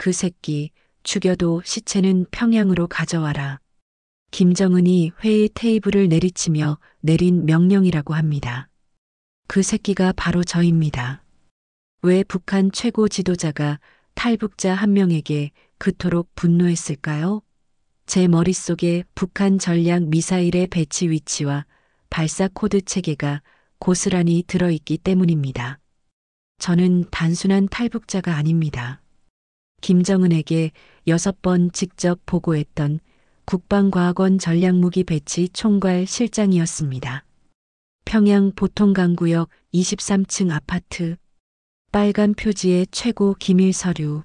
그 새끼 죽여도 시체는 평양으로 가져와라. 김정은이 회의 테이블을 내리치며 내린 명령이라고 합니다. 그 새끼가 바로 저입니다. 왜 북한 최고 지도자가 탈북자 한 명에게 그토록 분노했을까요? 제 머릿속에 북한 전략 미사일의 배치 위치와 발사 코드 체계가 고스란히 들어있기 때문입니다. 저는 단순한 탈북자가 아닙니다. 김정은에게 6번 직접 보고했던 국방과학원 전략무기 배치 총괄 실장이었습니다. 평양 보통강구역 23층 아파트, 빨간 표지의 최고 기밀 서류,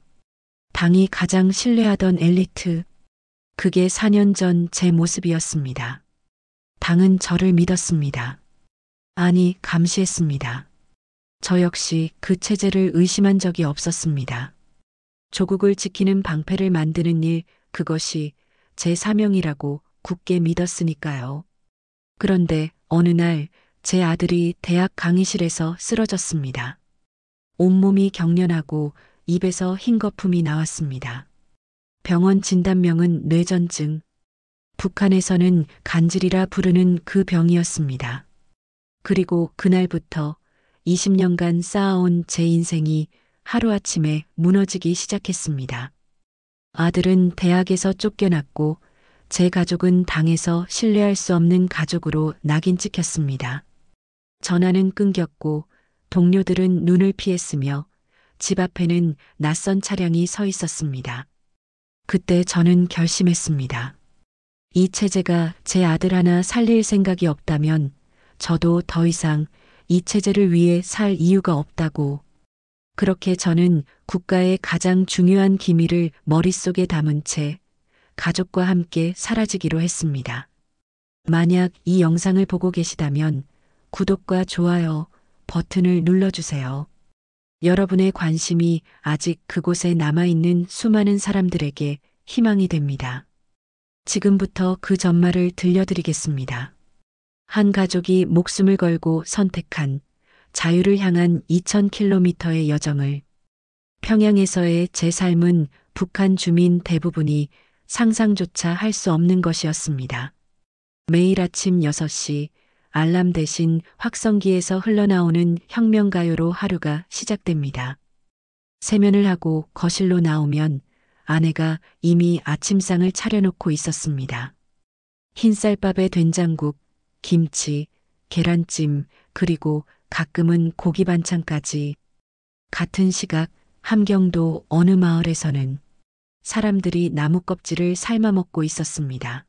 당이 가장 신뢰하던 엘리트, 그게 4년 전 제 모습이었습니다. 당은 저를 믿었습니다. 아니, 감시했습니다. 저 역시 그 체제를 의심한 적이 없었습니다. 조국을 지키는 방패를 만드는 일, 그것이 제 사명이라고 굳게 믿었으니까요. 그런데 어느 날 제 아들이 대학 강의실에서 쓰러졌습니다. 온몸이 경련하고 입에서 흰 거품이 나왔습니다. 병원 진단명은 뇌전증. 북한에서는 간질이라 부르는 그 병이었습니다. 그리고 그날부터 20년간 쌓아온 제 인생이 하루아침에 무너지기 시작했습니다. 아들은 대학에서 쫓겨났고 제 가족은 당에서 신뢰할 수 없는 가족으로 낙인 찍혔습니다. 전화는 끊겼고 동료들은 눈을 피했으며 집 앞에는 낯선 차량이 서 있었습니다. 그때 저는 결심했습니다. 이 체제가 제 아들 하나 살릴 생각이 없다면 저도 더 이상 이 체제를 위해 살 이유가 없다고. 그렇게 저는 국가의 가장 중요한 기밀을 머릿속에 담은 채 가족과 함께 사라지기로 했습니다. 만약 이 영상을 보고 계시다면 구독과 좋아요 버튼을 눌러주세요. 여러분의 관심이 아직 그곳에 남아있는 수많은 사람들에게 희망이 됩니다. 지금부터 그 전말을 들려드리겠습니다. 한 가족이 목숨을 걸고 선택한 자유를 향한 2000km의 여정을. 평양에서의 제 삶은 북한 주민 대부분이 상상조차 할 수 없는 것이었습니다. 매일 아침 6시 알람 대신 확성기에서 흘러나오는 혁명가요로 하루가 시작됩니다. 세면을 하고 거실로 나오면 아내가 이미 아침상을 차려놓고 있었습니다. 흰쌀밥에 된장국, 김치, 계란찜, 그리고 가끔은 고기 반찬까지. 같은 시각 함경도 어느 마을에서는 사람들이 나무 껍질을 삶아 먹고 있었습니다.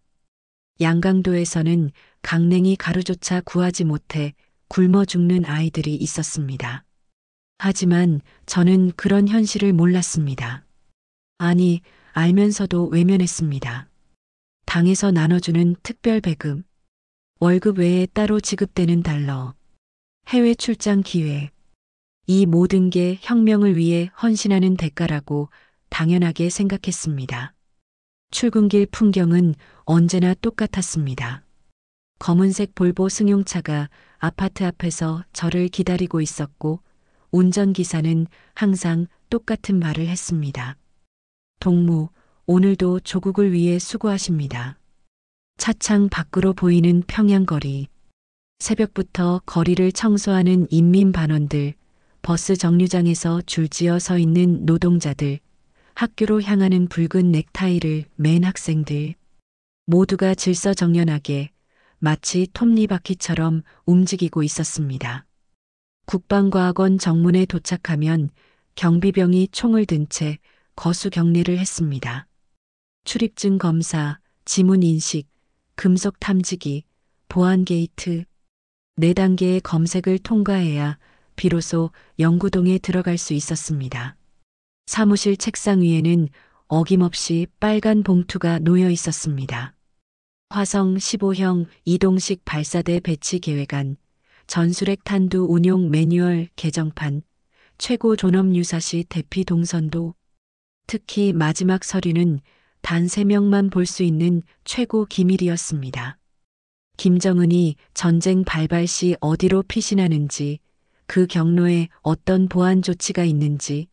양강도에서는 강냉이 가루조차 구하지 못해 굶어 죽는 아이들이 있었습니다. 하지만 저는 그런 현실을 몰랐습니다. 아니, 알면서도 외면했습니다. 당에서 나눠주는 특별배급, 월급 외에 따로 지급되는 달러, 해외 출장 기회, 이 모든 게 혁명을 위해 헌신하는 대가라고 당연하게 생각했습니다. 출근길 풍경은 언제나 똑같았습니다. 검은색 볼보 승용차가 아파트 앞에서 저를 기다리고 있었고 운전기사는 항상 똑같은 말을 했습니다. 동무, 오늘도 조국을 위해 수고하십니다. 차창 밖으로 보이는 평양거리. 새벽부터 거리를 청소하는 인민반원들, 버스 정류장에서 줄지어 서 있는 노동자들, 학교로 향하는 붉은 넥타이를 맨 학생들. 모두가 질서정연하게 마치 톱니바퀴처럼 움직이고 있었습니다. 국방과학원 정문에 도착하면 경비병이 총을 든 채 거수 경례를 했습니다. 출입증 검사, 지문 인식, 금속 탐지기, 보안 게이트, 4단계의 검색을 통과해야 비로소 영구동에 들어갈 수 있었습니다. 사무실 책상 위에는 어김없이 빨간 봉투가 놓여 있었습니다. 화성 15형 이동식 발사대 배치 계획안, 전술핵 탄두 운용 매뉴얼 개정판, 최고 존엄 유사시 대피 동선도. 특히 마지막 서류는 단 3명만 볼 수 있는 최고 기밀이었습니다. 김정은이 전쟁 발발 시 어디로 피신하는지, 그 경로에 어떤 보안 조치가 있는지,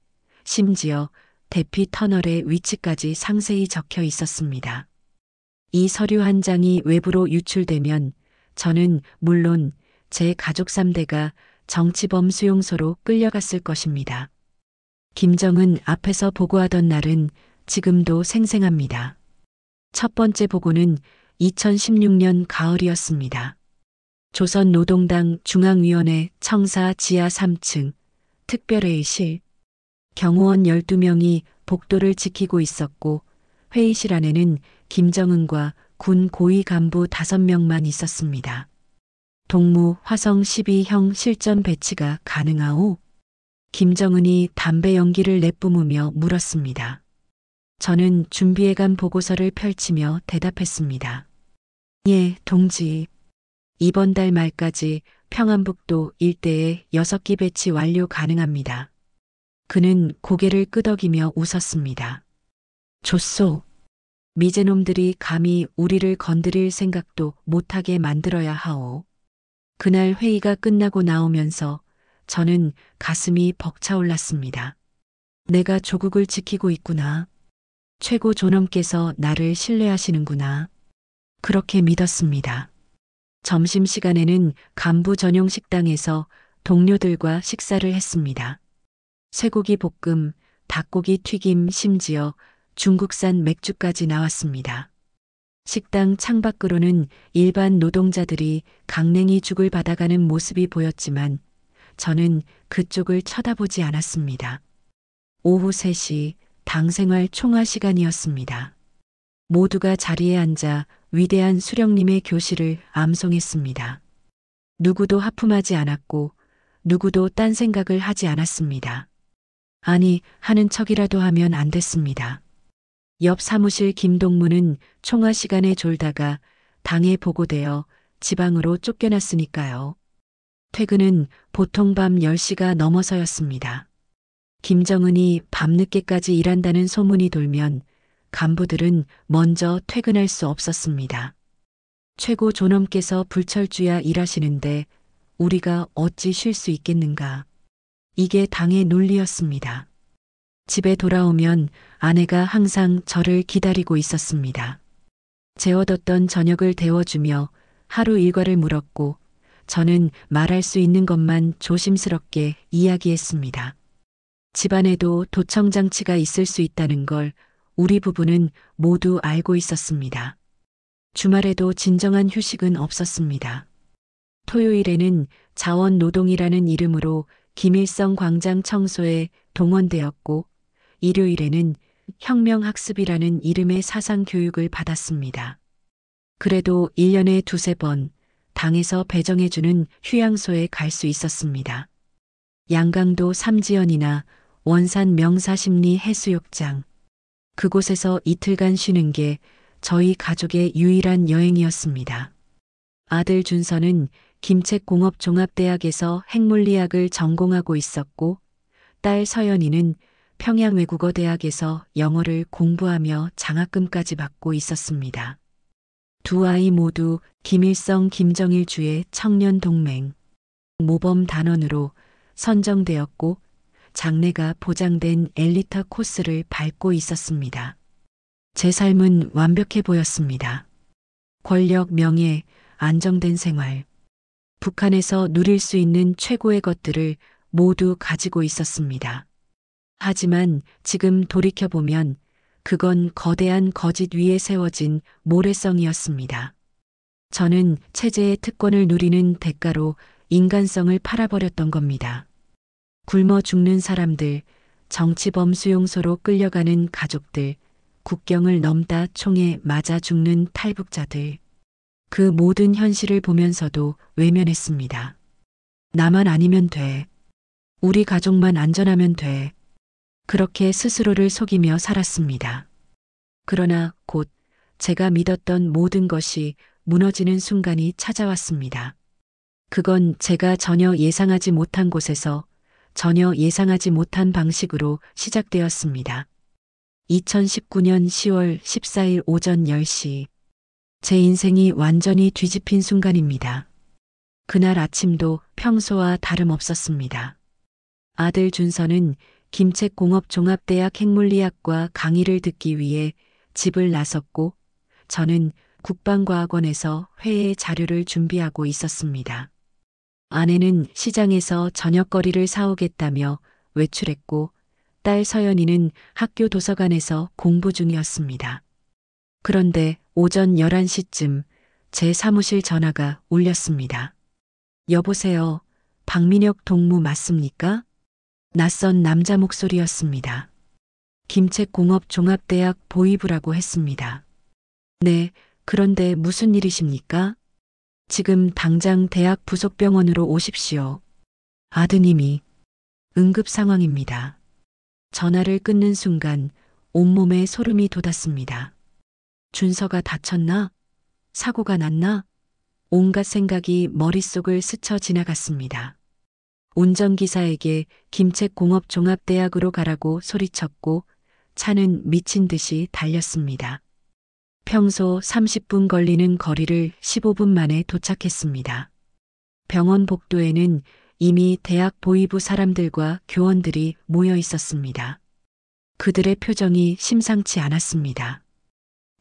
심지어 대피 터널의 위치까지 상세히 적혀 있었습니다. 이 서류 한 장이 외부로 유출되면 저는 물론 제 가족 3대가 정치범 수용소로 끌려갔을 것입니다. 김정은 앞에서 보고하던 날은 지금도 생생합니다. 첫 번째 보고는 2016년 가을이었습니다. 조선노동당 중앙위원회 청사 지하 3층 특별회의실. 경호원 12명이 복도를 지키고 있었고 회의실 안에는 김정은과 군 고위 간부 5명만 있었습니다. 동무 화성 12형 실전 배치가 가능하오? 김정은이 담배 연기를 내뿜으며 물었습니다. 저는 준비해간 보고서를 펼치며 대답했습니다. 예, 동지. 이번 달 말까지 평안북도 일대에 6기 배치 완료 가능합니다. 그는 고개를 끄덕이며 웃었습니다. 좋소. 미제놈들이 감히 우리를 건드릴 생각도 못하게 만들어야 하오. 그날 회의가 끝나고 나오면서 저는 가슴이 벅차올랐습니다. 내가 조국을 지키고 있구나. 최고 존엄께서 나를 신뢰하시는구나. 그렇게 믿었습니다. 점심시간에는 간부 전용 식당에서 동료들과 식사를 했습니다. 쇠고기 볶음, 닭고기 튀김, 심지어 중국산 맥주까지 나왔습니다. 식당 창밖으로는 일반 노동자들이 강냉이 죽을 받아가는 모습이 보였지만 저는 그쪽을 쳐다보지 않았습니다. 오후 3시 당생활 총화 시간이었습니다. 모두가 자리에 앉아 위대한 수령님의 교시를 암송했습니다. 누구도 하품하지 않았고 누구도 딴 생각을 하지 않았습니다. 아니, 하는 척이라도 하면 안 됐습니다. 옆 사무실 김동무는 총화 시간에 졸다가 당에 보고되어 지방으로 쫓겨났으니까요. 퇴근은 보통 밤 10시가 넘어서였습니다. 김정은이 밤늦게까지 일한다는 소문이 돌면 간부들은 먼저 퇴근할 수 없었습니다. 최고 존엄께서 불철주야 일하시는데 우리가 어찌 쉴 수 있겠는가. 이게 당의 논리였습니다. 집에 돌아오면 아내가 항상 저를 기다리고 있었습니다. 재워뒀던 저녁을 데워주며 하루 일과를 물었고 저는 말할 수 있는 것만 조심스럽게 이야기했습니다. 집안에도 도청장치가 있을 수 있다는 걸 우리 부부는 모두 알고 있었습니다. 주말에도 진정한 휴식은 없었습니다. 토요일에는 자원노동이라는 이름으로 김일성 광장 청소에 동원되었고 일요일에는 혁명학습이라는 이름의 사상교육을 받았습니다. 그래도 1년에 2~3번 당에서 배정해주는 휴양소에 갈 수 있었습니다. 양강도 삼지연이나 원산 명사심리 해수욕장. 그곳에서 이틀간 쉬는 게 저희 가족의 유일한 여행이었습니다. 아들 준서는 김책공업종합대학에서 핵물리학을 전공하고 있었고 딸 서연이는 평양외국어대학에서 영어를 공부하며 장학금까지 받고 있었습니다. 두 아이 모두 김일성 김정일주의 청년동맹 모범 단원으로 선정되었고 장래가 보장된 엘리트 코스를 밟고 있었습니다. 제 삶은 완벽해 보였습니다. 권력, 명예, 안정된 생활. 북한에서 누릴 수 있는 최고의 것들을 모두 가지고 있었습니다. 하지만 지금 돌이켜보면 그건 거대한 거짓 위에 세워진 모래성이었습니다. 저는 체제의 특권을 누리는 대가로 인간성을 팔아버렸던 겁니다. 굶어 죽는 사람들, 정치범 수용소로 끌려가는 가족들, 국경을 넘다 총에 맞아 죽는 탈북자들. 그 모든 현실을 보면서도 외면했습니다. 나만 아니면 돼. 우리 가족만 안전하면 돼. 그렇게 스스로를 속이며 살았습니다. 그러나 곧 제가 믿었던 모든 것이 무너지는 순간이 찾아왔습니다. 그건 제가 전혀 예상하지 못한 곳에서 전혀 예상하지 못한 방식으로 시작되었습니다. 2019년 10월 14일 오전 10시. 제 인생이 완전히 뒤집힌 순간입니다. 그날 아침도 평소와 다름없었습니다. 아들 준서는 김책공업종합대학 핵물리학과 강의를 듣기 위해 집을 나섰고 저는 국방과학원에서 회의 자료를 준비하고 있었습니다. 아내는 시장에서 저녁거리를 사오겠다며 외출했고 딸 서연이는 학교 도서관에서 공부 중이었습니다. 그런데 오전 11시쯤 제 사무실 전화가 울렸습니다. 여보세요. 박민혁 동무 맞습니까? 낯선 남자 목소리였습니다. 김책공업종합대학 보이부라고 했습니다. 네, 그런데 무슨 일이십니까? 지금 당장 대학 부속병원으로 오십시오. 아드님이 응급 상황입니다. 전화를 끊는 순간 온몸에 소름이 돋았습니다. 준서가 다쳤나? 사고가 났나? 온갖 생각이 머릿속을 스쳐 지나갔습니다. 운전기사에게 김책공업종합대학으로 가라고 소리쳤고 차는 미친 듯이 달렸습니다. 평소 30분 걸리는 거리를 15분 만에 도착했습니다. 병원 복도에는 이미 대학 보이부 사람들과 교원들이 모여 있었습니다. 그들의 표정이 심상치 않았습니다.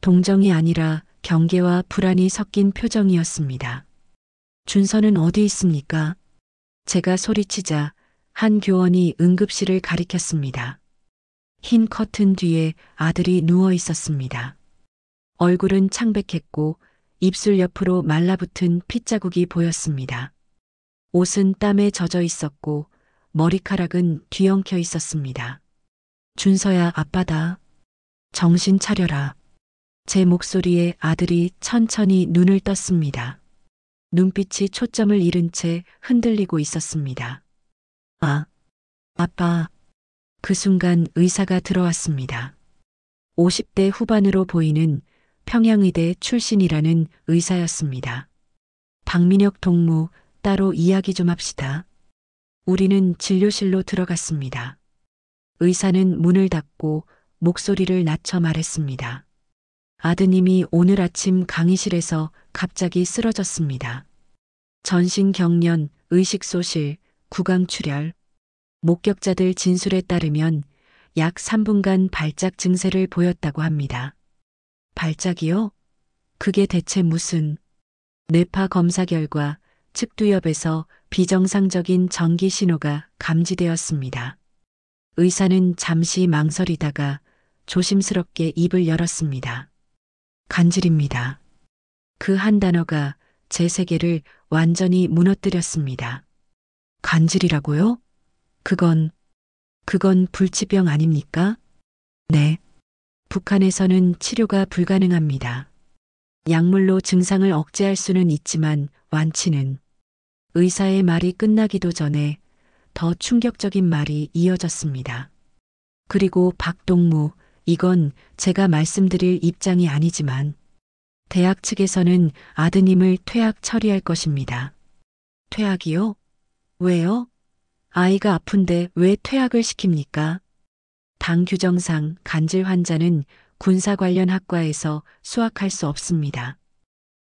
동정이 아니라 경계와 불안이 섞인 표정이었습니다. 준서는 어디 있습니까? 제가 소리치자 한 교원이 응급실을 가리켰습니다. 흰 커튼 뒤에 아들이 누워 있었습니다. 얼굴은 창백했고 입술 옆으로 말라붙은 핏자국이 보였습니다. 옷은 땀에 젖어 있었고 머리카락은 뒤엉켜 있었습니다. 준서야, 아빠다. 정신 차려라. 제 목소리에 아들이 천천히 눈을 떴습니다. 눈빛이 초점을 잃은 채 흔들리고 있었습니다. 아빠. 그 순간 의사가 들어왔습니다. 50대 후반으로 보이는 평양의대 출신이라는 의사였습니다. 박민혁 동무, 따로 이야기 좀 합시다. 우리는 진료실로 들어갔습니다. 의사는 문을 닫고 목소리를 낮춰 말했습니다. 아드님이 오늘 아침 강의실에서 갑자기 쓰러졌습니다. 전신경련, 의식소실, 구강출혈. 목격자들 진술에 따르면 약 3분간 발작 증세를 보였다고 합니다. 발작이요? 그게 대체 무슨? 뇌파 검사 결과 측두엽에서 비정상적인 전기 신호가 감지되었습니다. 의사는 잠시 망설이다가 조심스럽게 입을 열었습니다. 간질입니다. 그 한 단어가 제 세계를 완전히 무너뜨렸습니다. 간질이라고요? 그건 불치병 아닙니까? 네. 북한에서는 치료가 불가능합니다. 약물로 증상을 억제할 수는 있지만 완치는. 의사의 말이 끝나기도 전에 더 충격적인 말이 이어졌습니다. 그리고 박동무, 이건 제가 말씀드릴 입장이 아니지만 대학 측에서는 아드님을 퇴학 처리할 것입니다. 퇴학이요? 왜요? 아이가 아픈데 왜 퇴학을 시킵니까? 당 규정상 간질 환자는 군사 관련 학과에서 수학할 수 없습니다.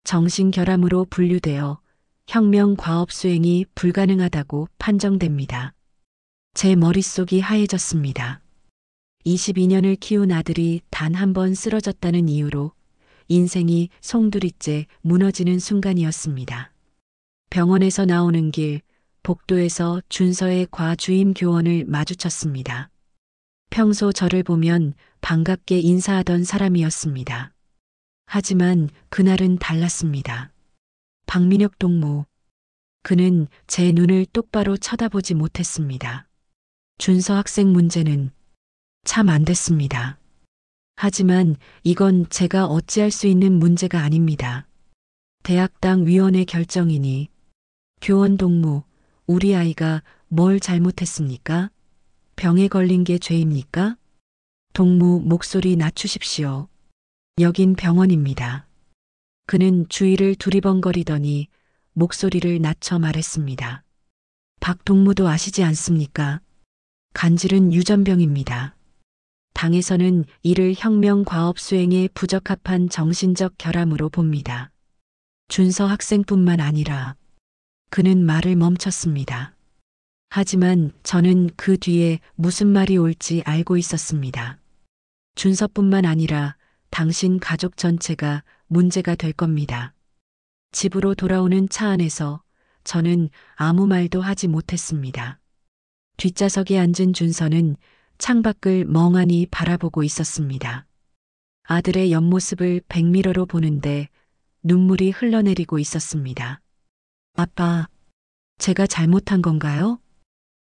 정신결함으로 분류되어 혁명 과업 수행이 불가능하다고 판정됩니다. 제 머릿속이 하얘졌습니다. 22년을 키운 아들이 단 한 번 쓰러졌다는 이유로 인생이 송두리째 무너지는 순간이었습니다. 병원에서 나오는 길, 복도에서 준서의 과주임 교원을 마주쳤습니다. 평소 저를 보면 반갑게 인사하던 사람이었습니다. 하지만 그날은 달랐습니다. 박민혁 동무. 그는 제 눈을 똑바로 쳐다보지 못했습니다. 준서 학생 문제는 참 안 됐습니다. 하지만 이건 제가 어찌할 수 있는 문제가 아닙니다. 대학당 위원회 결정이니. 교원 동무, 우리 아이가 뭘 잘못했습니까? 병에 걸린 게 죄입니까? 동무, 목소리 낮추십시오. 여긴 병원입니다. 그는 주위를 두리번거리더니 목소리를 낮춰 말했습니다. 박 동무도 아시지 않습니까? 간질은 유전병입니다. 당에서는 이를 혁명 과업 수행에 부적합한 정신적 결함으로 봅니다. 준서 학생뿐만 아니라. 그는 말을 멈췄습니다. 하지만 저는 그 뒤에 무슨 말이 올지 알고 있었습니다. 준서뿐만 아니라 당신 가족 전체가 문제가 될 겁니다. 집으로 돌아오는 차 안에서 저는 아무 말도 하지 못했습니다. 뒷좌석에 앉은 준서는 창밖을 멍하니 바라보고 있었습니다. 아들의 옆모습을 백미러로 보는데 눈물이 흘러내리고 있었습니다. 아빠, 제가 잘못한 건가요?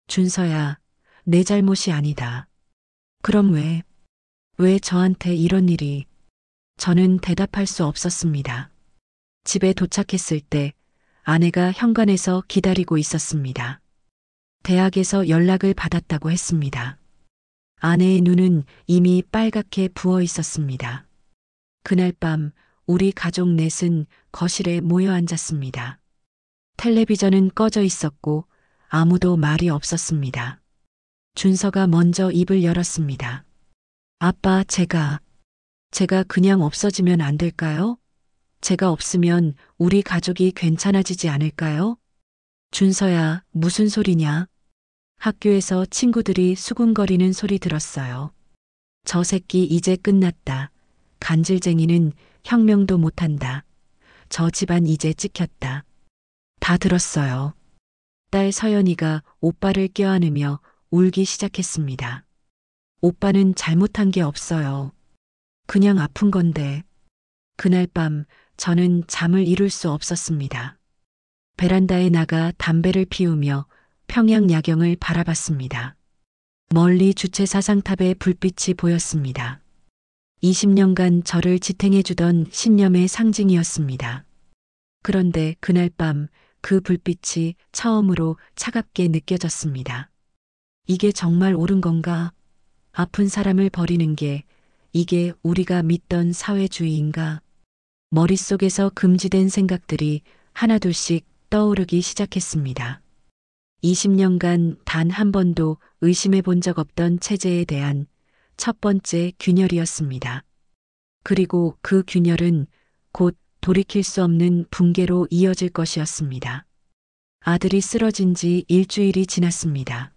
준서야, 내 잘못이 아니다. 그럼 왜 저한테 이런 일이? 저는 대답할 수 없었습니다. 집에 도착했을 때 아내가 현관에서 기다리고 있었습니다. 대학에서 연락을 받았다고 했습니다. 아내의 눈은 이미 빨갛게 부어 있었습니다. 그날 밤 우리 가족 넷은 거실에 모여 앉았습니다. 텔레비전은 꺼져 있었고 아무도 말이 없었습니다. 준서가 먼저 입을 열었습니다. 아빠, 제가 그냥 없어지면 안 될까요? 제가 없으면 우리 가족이 괜찮아지지 않을까요? 준서야, 무슨 소리냐? 학교에서 친구들이 수군거리는 소리 들었어요. 저 새끼 이제 끝났다. 간질쟁이는 혁명도 못한다. 저 집안 이제 찍혔다. 다 들었어요. 딸 서연이가 오빠를 껴안으며 울기 시작했습니다. 오빠는 잘못한 게 없어요. 그냥 아픈 건데. 그날 밤 저는 잠을 이룰 수 없었습니다. 베란다에 나가 담배를 피우며 평양 야경을 바라봤습니다. 멀리 주체 사상탑의 불빛이 보였습니다. 20년간 저를 지탱해주던 신념의 상징이었습니다. 그런데 그날 밤 그 불빛이 처음으로 차갑게 느껴졌습니다. 이게 정말 옳은 건가? 아픈 사람을 버리는 게 이게 우리가 믿던 사회주의인가? 머릿속에서 금지된 생각들이 하나둘씩 떠오르기 시작했습니다. 20년간 단 한 번도 의심해 본 적 없던 체제에 대한 첫 번째 균열이었습니다. 그리고 그 균열은 곧 돌이킬 수 없는 붕괴로 이어질 것이었습니다. 아들이 쓰러진 지 일주일이 지났습니다.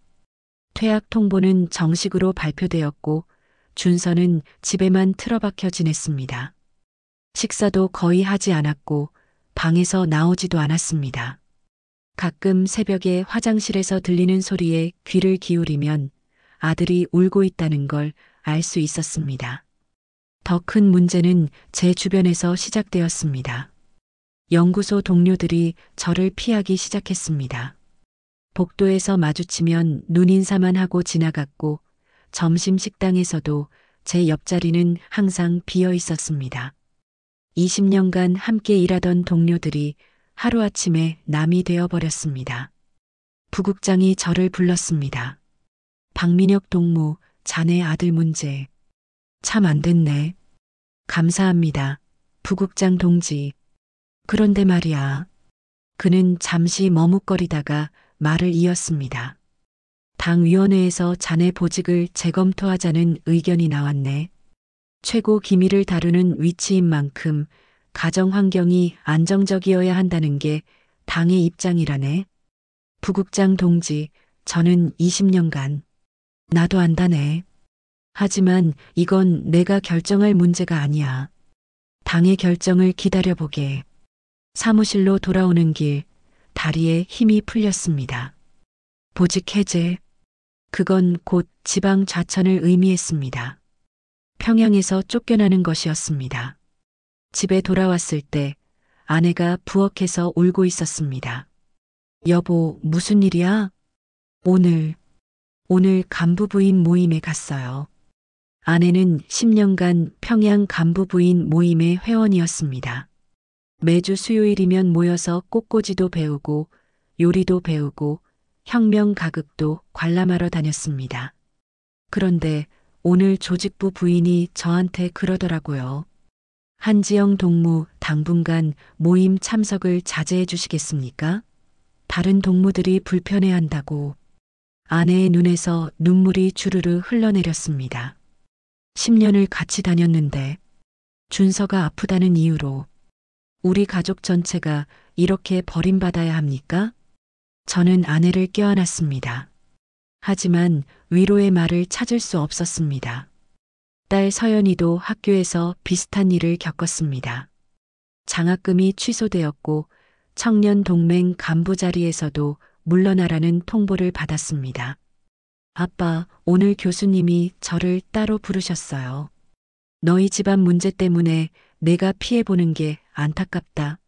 퇴학 통보는 정식으로 발표되었고 준서는 집에만 틀어박혀 지냈습니다. 식사도 거의 하지 않았고 방에서 나오지도 않았습니다. 가끔 새벽에 화장실에서 들리는 소리에 귀를 기울이면 아들이 울고 있다는 걸 알 수 있었습니다. 더 큰 문제는 제 주변에서 시작되었습니다. 연구소 동료들이 저를 피하기 시작했습니다. 복도에서 마주치면 눈인사만 하고 지나갔고 점심 식당에서도 제 옆자리는 항상 비어 있었습니다. 20년간 함께 일하던 동료들이 하루아침에 남이 되어버렸습니다. 부국장이 저를 불렀습니다. 박민혁 동무, 자네 아들 문제. 참 안 됐네. 감사합니다. 부국장 동지. 그런데 말이야. 그는 잠시 머뭇거리다가 말을 이었습니다. 당위원회에서 자네 보직을 재검토하자는 의견이 나왔네. 최고 기밀을 다루는 위치인 만큼 가정 환경이 안정적이어야 한다는 게 당의 입장이라네. 부국장 동지, 저는 20년간 나도 안다네. 하지만 이건 내가 결정할 문제가 아니야. 당의 결정을 기다려보게. 사무실로 돌아오는 길, 다리에 힘이 풀렸습니다. 보직 해제. 그건 곧 지방 좌천을 의미했습니다. 평양에서 쫓겨나는 것이었습니다. 집에 돌아왔을 때 아내가 부엌에서 울고 있었습니다. 여보, 무슨 일이야? 오늘 간부 부인 모임에 갔어요. 아내는 10년간 평양 간부 부인 모임의 회원이었습니다. 매주 수요일이면 모여서 꽃꽂이도 배우고 요리도 배우고 혁명 가극도 관람하러 다녔습니다. 그런데 오늘 조직부 부인이 저한테 그러더라고요. 한지영 동무 당분간 모임 참석을 자제해 주시겠습니까? 다른 동무들이 불편해한다고. 아내의 눈에서 눈물이 주르르 흘러내렸습니다. 10년을 같이 다녔는데 준서가 아프다는 이유로 우리 가족 전체가 이렇게 버림받아야 합니까? 저는 아내를 껴안았습니다. 하지만 위로의 말을 찾을 수 없었습니다. 딸 서연이도 학교에서 비슷한 일을 겪었습니다. 장학금이 취소되었고 청년 동맹 간부 자리에서도 물러나라는 통보를 받았습니다. 아빠, 오늘 교수님이 저를 따로 부르셨어요. 너희 집안 문제 때문에 내가 피해보는 게 안타깝다.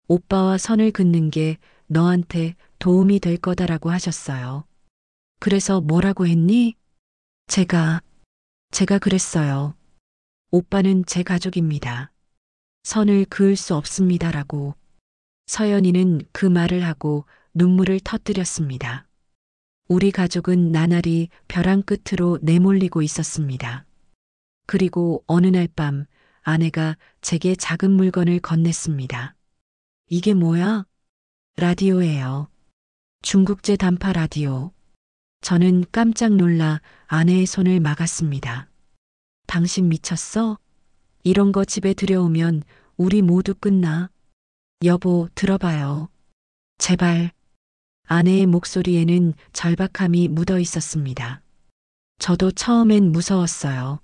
오빠와 선을 긋는 게 너한테 도움이 될 거다라고 하셨어요. 그래서 뭐라고 했니? 제가 그랬어요. 오빠는 제 가족입니다. 선을 그을 수 없습니다라고. 서연이는 그 말을 하고 눈물을 터뜨렸습니다. 우리 가족은 나날이 벼랑 끝으로 내몰리고 있었습니다. 그리고 어느 날 밤 아내가 제게 작은 물건을 건넸습니다. 이게 뭐야? 라디오예요. 중국제 단파 라디오. 저는 깜짝 놀라 아내의 손을 막았습니다. 당신 미쳤어? 이런 거 집에 들여오면 우리 모두 끝나. 여보, 들어봐요. 제발. 아내의 목소리에는 절박함이 묻어 있었습니다. 저도 처음엔 무서웠어요.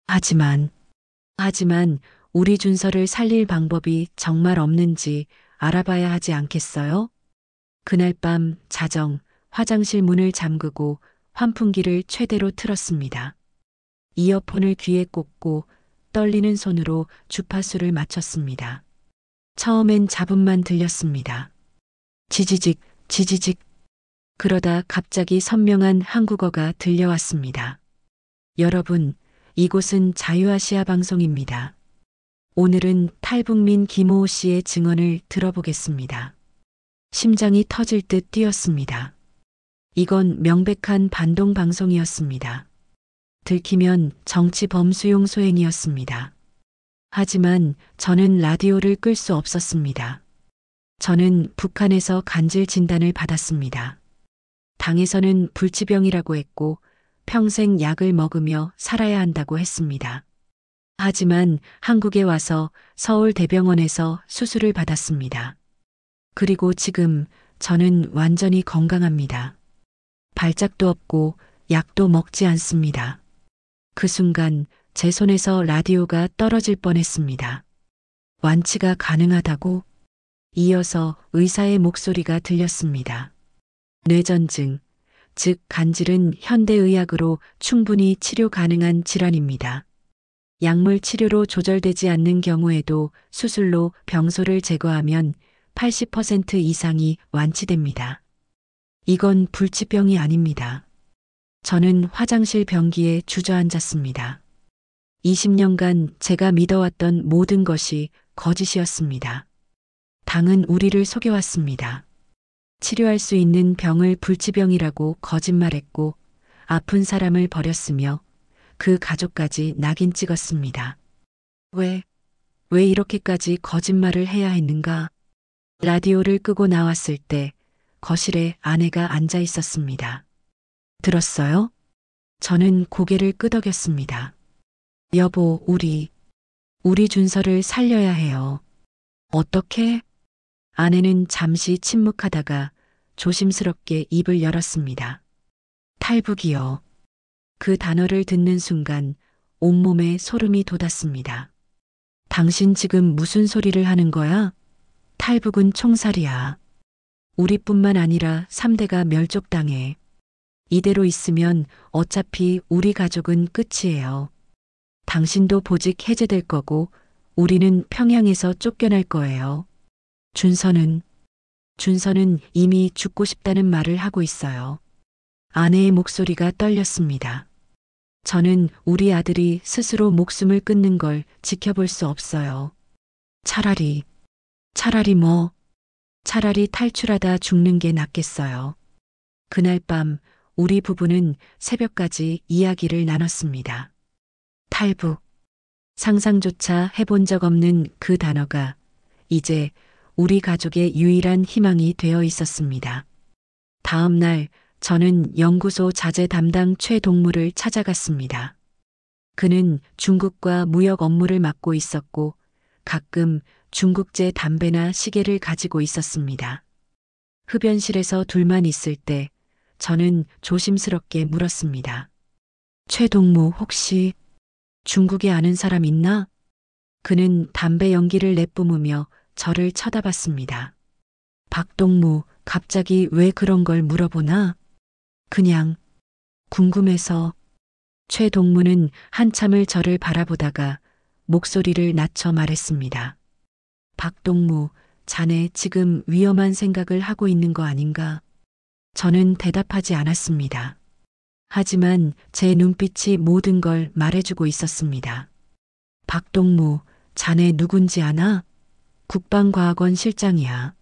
하지만 우리 준서를 살릴 방법이 정말 없는지 알아봐야 하지 않겠어요? 그날 밤 화장실 문을 잠그고 환풍기를 최대로 틀었습니다. 이어폰을 귀에 꽂고 떨리는 손으로 주파수를 맞췄습니다. 처음엔 잡음만 들렸습니다. 지지직, 지지직. 그러다 갑자기 선명한 한국어가 들려왔습니다. 여러분, 이곳은 자유아시아 방송입니다. 오늘은 탈북민 김호우 씨의 증언을 들어보겠습니다. 심장이 터질 듯 뛰었습니다. 이건 명백한 반동 방송이었습니다. 들키면 정치 범수용 소행이었습니다. 하지만 저는 라디오를 끌 수 없었습니다. 저는 북한에서 간질 진단을 받았습니다. 당에서는 불치병이라고 했고 평생 약을 먹으며 살아야 한다고 했습니다. 하지만 한국에 와서 서울대병원에서 수술을 받았습니다. 그리고 지금 저는 완전히 건강합니다. 발작도 없고 약도 먹지 않습니다. 그 순간 제 손에서 라디오가 떨어질 뻔했습니다. 완치가 가능하다고? 이어서 의사의 목소리가 들렸습니다. 뇌전증, 즉 간질은 현대의학으로 충분히 치료 가능한 질환입니다. 약물 치료로 조절되지 않는 경우에도 수술로 병소를 제거하면 80% 이상이 완치됩니다. 이건 불치병이 아닙니다. 저는 화장실 변기에 주저앉았습니다. 20년간 제가 믿어왔던 모든 것이 거짓이었습니다. 당은 우리를 속여왔습니다. 치료할 수 있는 병을 불치병이라고 거짓말했고 아픈 사람을 버렸으며 그 가족까지 낙인 찍었습니다. 왜 이렇게까지 거짓말을 해야 했는가? 라디오를 끄고 나왔을 때 거실에 아내가 앉아 있었습니다. 들었어요? 저는 고개를 끄덕였습니다. 여보, 우리 준서를 살려야 해요. 어떻게? 아내는 잠시 침묵하다가 조심스럽게 입을 열었습니다. 탈북이요. 그 단어를 듣는 순간 온몸에 소름이 돋았습니다. 당신 지금 무슨 소리를 하는 거야? 탈북은 총살이야. 우리뿐만 아니라 3대가 멸족당해. 이대로 있으면 어차피 우리 가족은 끝이에요. 당신도 보직 해제될 거고 우리는 평양에서 쫓겨날 거예요. 준서는 이미 죽고 싶다는 말을 하고 있어요. 아내의 목소리가 떨렸습니다. 저는 우리 아들이 스스로 목숨을 끊는 걸 지켜볼 수 없어요. 차라리 뭐? 차라리 탈출하다 죽는 게 낫겠어요. 그날 밤 우리 부부는 새벽까지 이야기를 나눴습니다. 탈북. 상상조차 해본 적 없는 그 단어가 이제 우리 가족의 유일한 희망이 되어 있었습니다. 다음 날 저는 연구소 자재 담당 최 동무를 찾아갔습니다. 그는 중국과 무역 업무를 맡고 있었고 가끔 중국제 담배나 시계를 가지고 있었습니다. 흡연실에서 둘만 있을 때 저는 조심스럽게 물었습니다. 최동무 혹시 중국에 아는 사람 있나? 그는 담배 연기를 내뿜으며 저를 쳐다봤습니다. 박동무, 갑자기 왜 그런 걸 물어보나? 그냥 궁금해서. 최동무는 한참을 저를 바라보다가 목소리를 낮춰 말했습니다. 박동무, 자네 지금 위험한 생각을 하고 있는 거 아닌가? 저는 대답하지 않았습니다. 하지만 제 눈빛이 모든 걸 말해주고 있었습니다. 박동무, 자네 누군지 아나? 국방과학원 실장이야.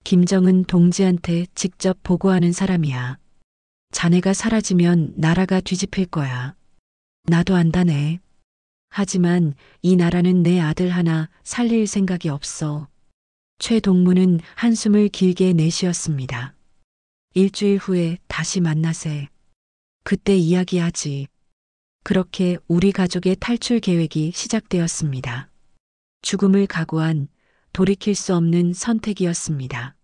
김정은 동지한테 직접 보고하는 사람이야. 자네가 사라지면 나라가 뒤집힐 거야. 나도 안다네. 하지만 이 나라는 내 아들 하나 살릴 생각이 없어. 최동무는 한숨을 길게 내쉬었습니다. 일주일 후에 다시 만나세. 그때 이야기하지. 그렇게 우리 가족의 탈출 계획이 시작되었습니다. 죽음을 각오한 돌이킬 수 없는 선택이었습니다.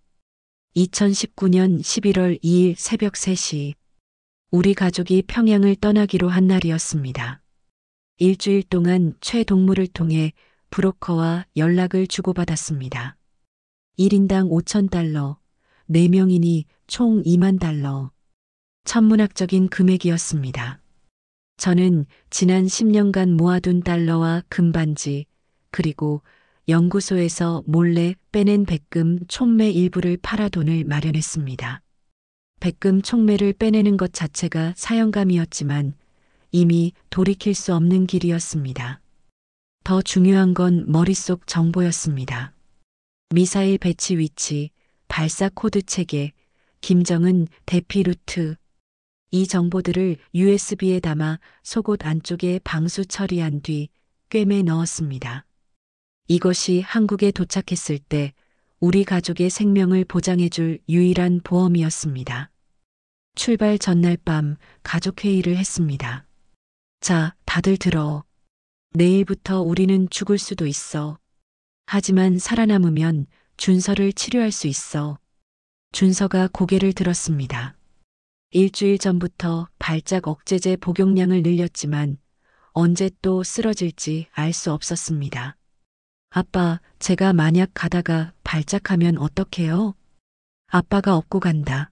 2019년 11월 2일 새벽 3시, 우리 가족이 평양을 떠나기로 한 날이었습니다. 일주일 동안 최동무를 통해 브로커와 연락을 주고받았습니다. 1인당 5,000달러, 4명이니 총 2만 달러. 천문학적인 금액이었습니다. 저는 지난 10년간 모아둔 달러와 금반지, 그리고 연구소에서 몰래 빼낸 백금 촉매 일부를 팔아 돈을 마련했습니다. 백금 촉매를 빼내는 것 자체가 사형감이었지만 이미 돌이킬 수 없는 길이었습니다. 더 중요한 건 머릿속 정보였습니다. 미사일 배치 위치, 발사 코드 체계, 김정은 대피 루트. 이 정보들을 USB에 담아 속옷 안쪽에 방수 처리한 뒤 꿰매 넣었습니다. 이것이 한국에 도착했을 때 우리 가족의 생명을 보장해줄 유일한 보험이었습니다. 출발 전날 밤 가족회의를 했습니다. 자, 다들 들어. 내일부터 우리는 죽을 수도 있어. 하지만 살아남으면 준서를 치료할 수 있어. 준서가 고개를 들었습니다. 일주일 전부터 발작 억제제 복용량을 늘렸지만 언제 또 쓰러질지 알 수 없었습니다. 아빠, 제가 만약 가다가 발작하면 어떡해요? 아빠가 업고 간다.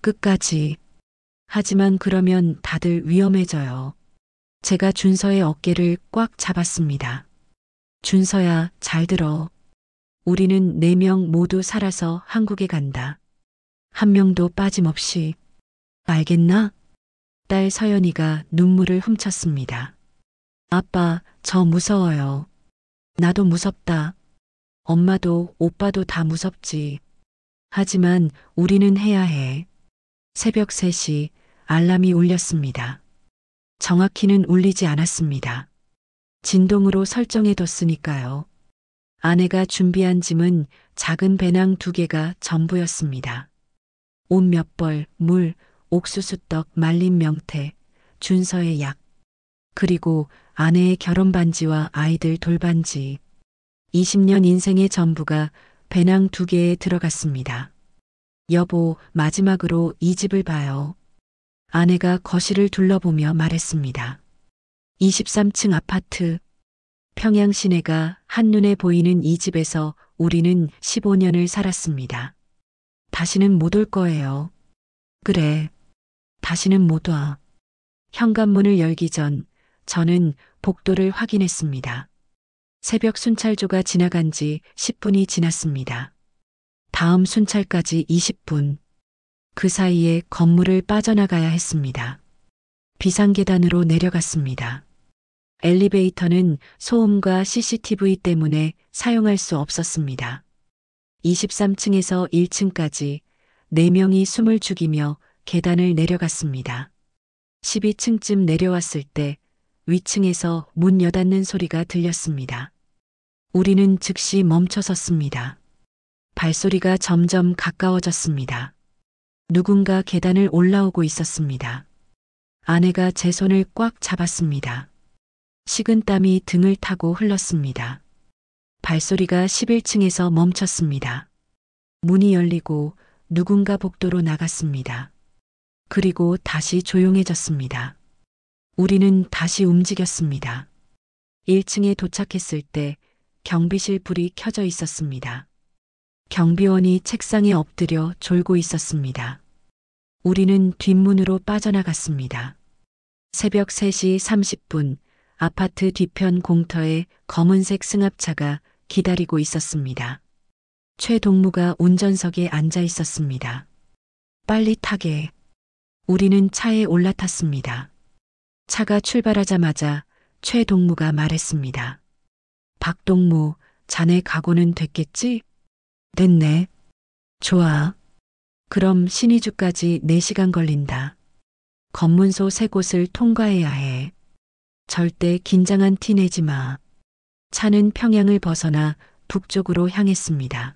끝까지. 하지만 그러면 다들 위험해져요. 제가 준서의 어깨를 꽉 잡았습니다. 준서야, 잘 들어. 우리는 4명 모두 살아서 한국에 간다. 한 명도 빠짐없이. 알겠나? 딸 서연이가 눈물을 훔쳤습니다. 아빠, 저 무서워요. 나도 무섭다. 엄마도 오빠도 다 무섭지. 하지만 우리는 해야 해. 새벽 3시 알람이 울렸습니다. 정확히는 울리지 않았습니다. 진동으로 설정해뒀으니까요. 아내가 준비한 짐은 작은 배낭 2개가 전부였습니다. 옷 몇 벌, 물, 옥수수떡, 말린 명태, 준서의 약, 그리고 아내의 결혼 반지와 아이들 돌반지. 20년 인생의 전부가 배낭 2개에 들어갔습니다. 여보, 마지막으로 이 집을 봐요. 아내가 거실을 둘러보며 말했습니다. 23층 아파트. 평양 시내가 한눈에 보이는 이 집에서 우리는 15년을 살았습니다. 다시는 못 올 거예요. 그래. 다시는 못 와. 현관문을 열기 전 저는 복도를 확인했습니다. 새벽 순찰조가 지나간 지 10분이 지났습니다. 다음 순찰까지 20분. 그 사이에 건물을 빠져나가야 했습니다. 비상계단으로 내려갔습니다. 엘리베이터는 소음과 CCTV 때문에 사용할 수 없었습니다. 23층에서 1층까지 4명이 숨을 죽이며 계단을 내려갔습니다. 12층쯤 내려왔을 때 위층에서 문 여닫는 소리가 들렸습니다. 우리는 즉시 멈춰섰습니다. 발소리가 점점 가까워졌습니다. 누군가 계단을 올라오고 있었습니다. 아내가 제 손을 꽉 잡았습니다. 식은땀이 등을 타고 흘렀습니다. 발소리가 11층에서 멈췄습니다. 문이 열리고 누군가 복도로 나갔습니다. 그리고 다시 조용해졌습니다. 우리는 다시 움직였습니다. 1층에 도착했을 때 경비실 불이 켜져 있었습니다. 경비원이 책상에 엎드려 졸고 있었습니다. 우리는 뒷문으로 빠져나갔습니다. 새벽 3시 30분 아파트 뒤편 공터에 검은색 승합차가 기다리고 있었습니다. 최동무가 운전석에 앉아 있었습니다. 빨리 타게. 우리는 차에 올라탔습니다. 차가 출발하자마자 최동무가 말했습니다. 박동무, 자네 각오는 됐겠지? 됐네. 좋아. 그럼 신의주까지 4시간 걸린다. 검문소 3곳을 통과해야 해. 절대 긴장한 티 내지 마. 차는 평양을 벗어나 북쪽으로 향했습니다.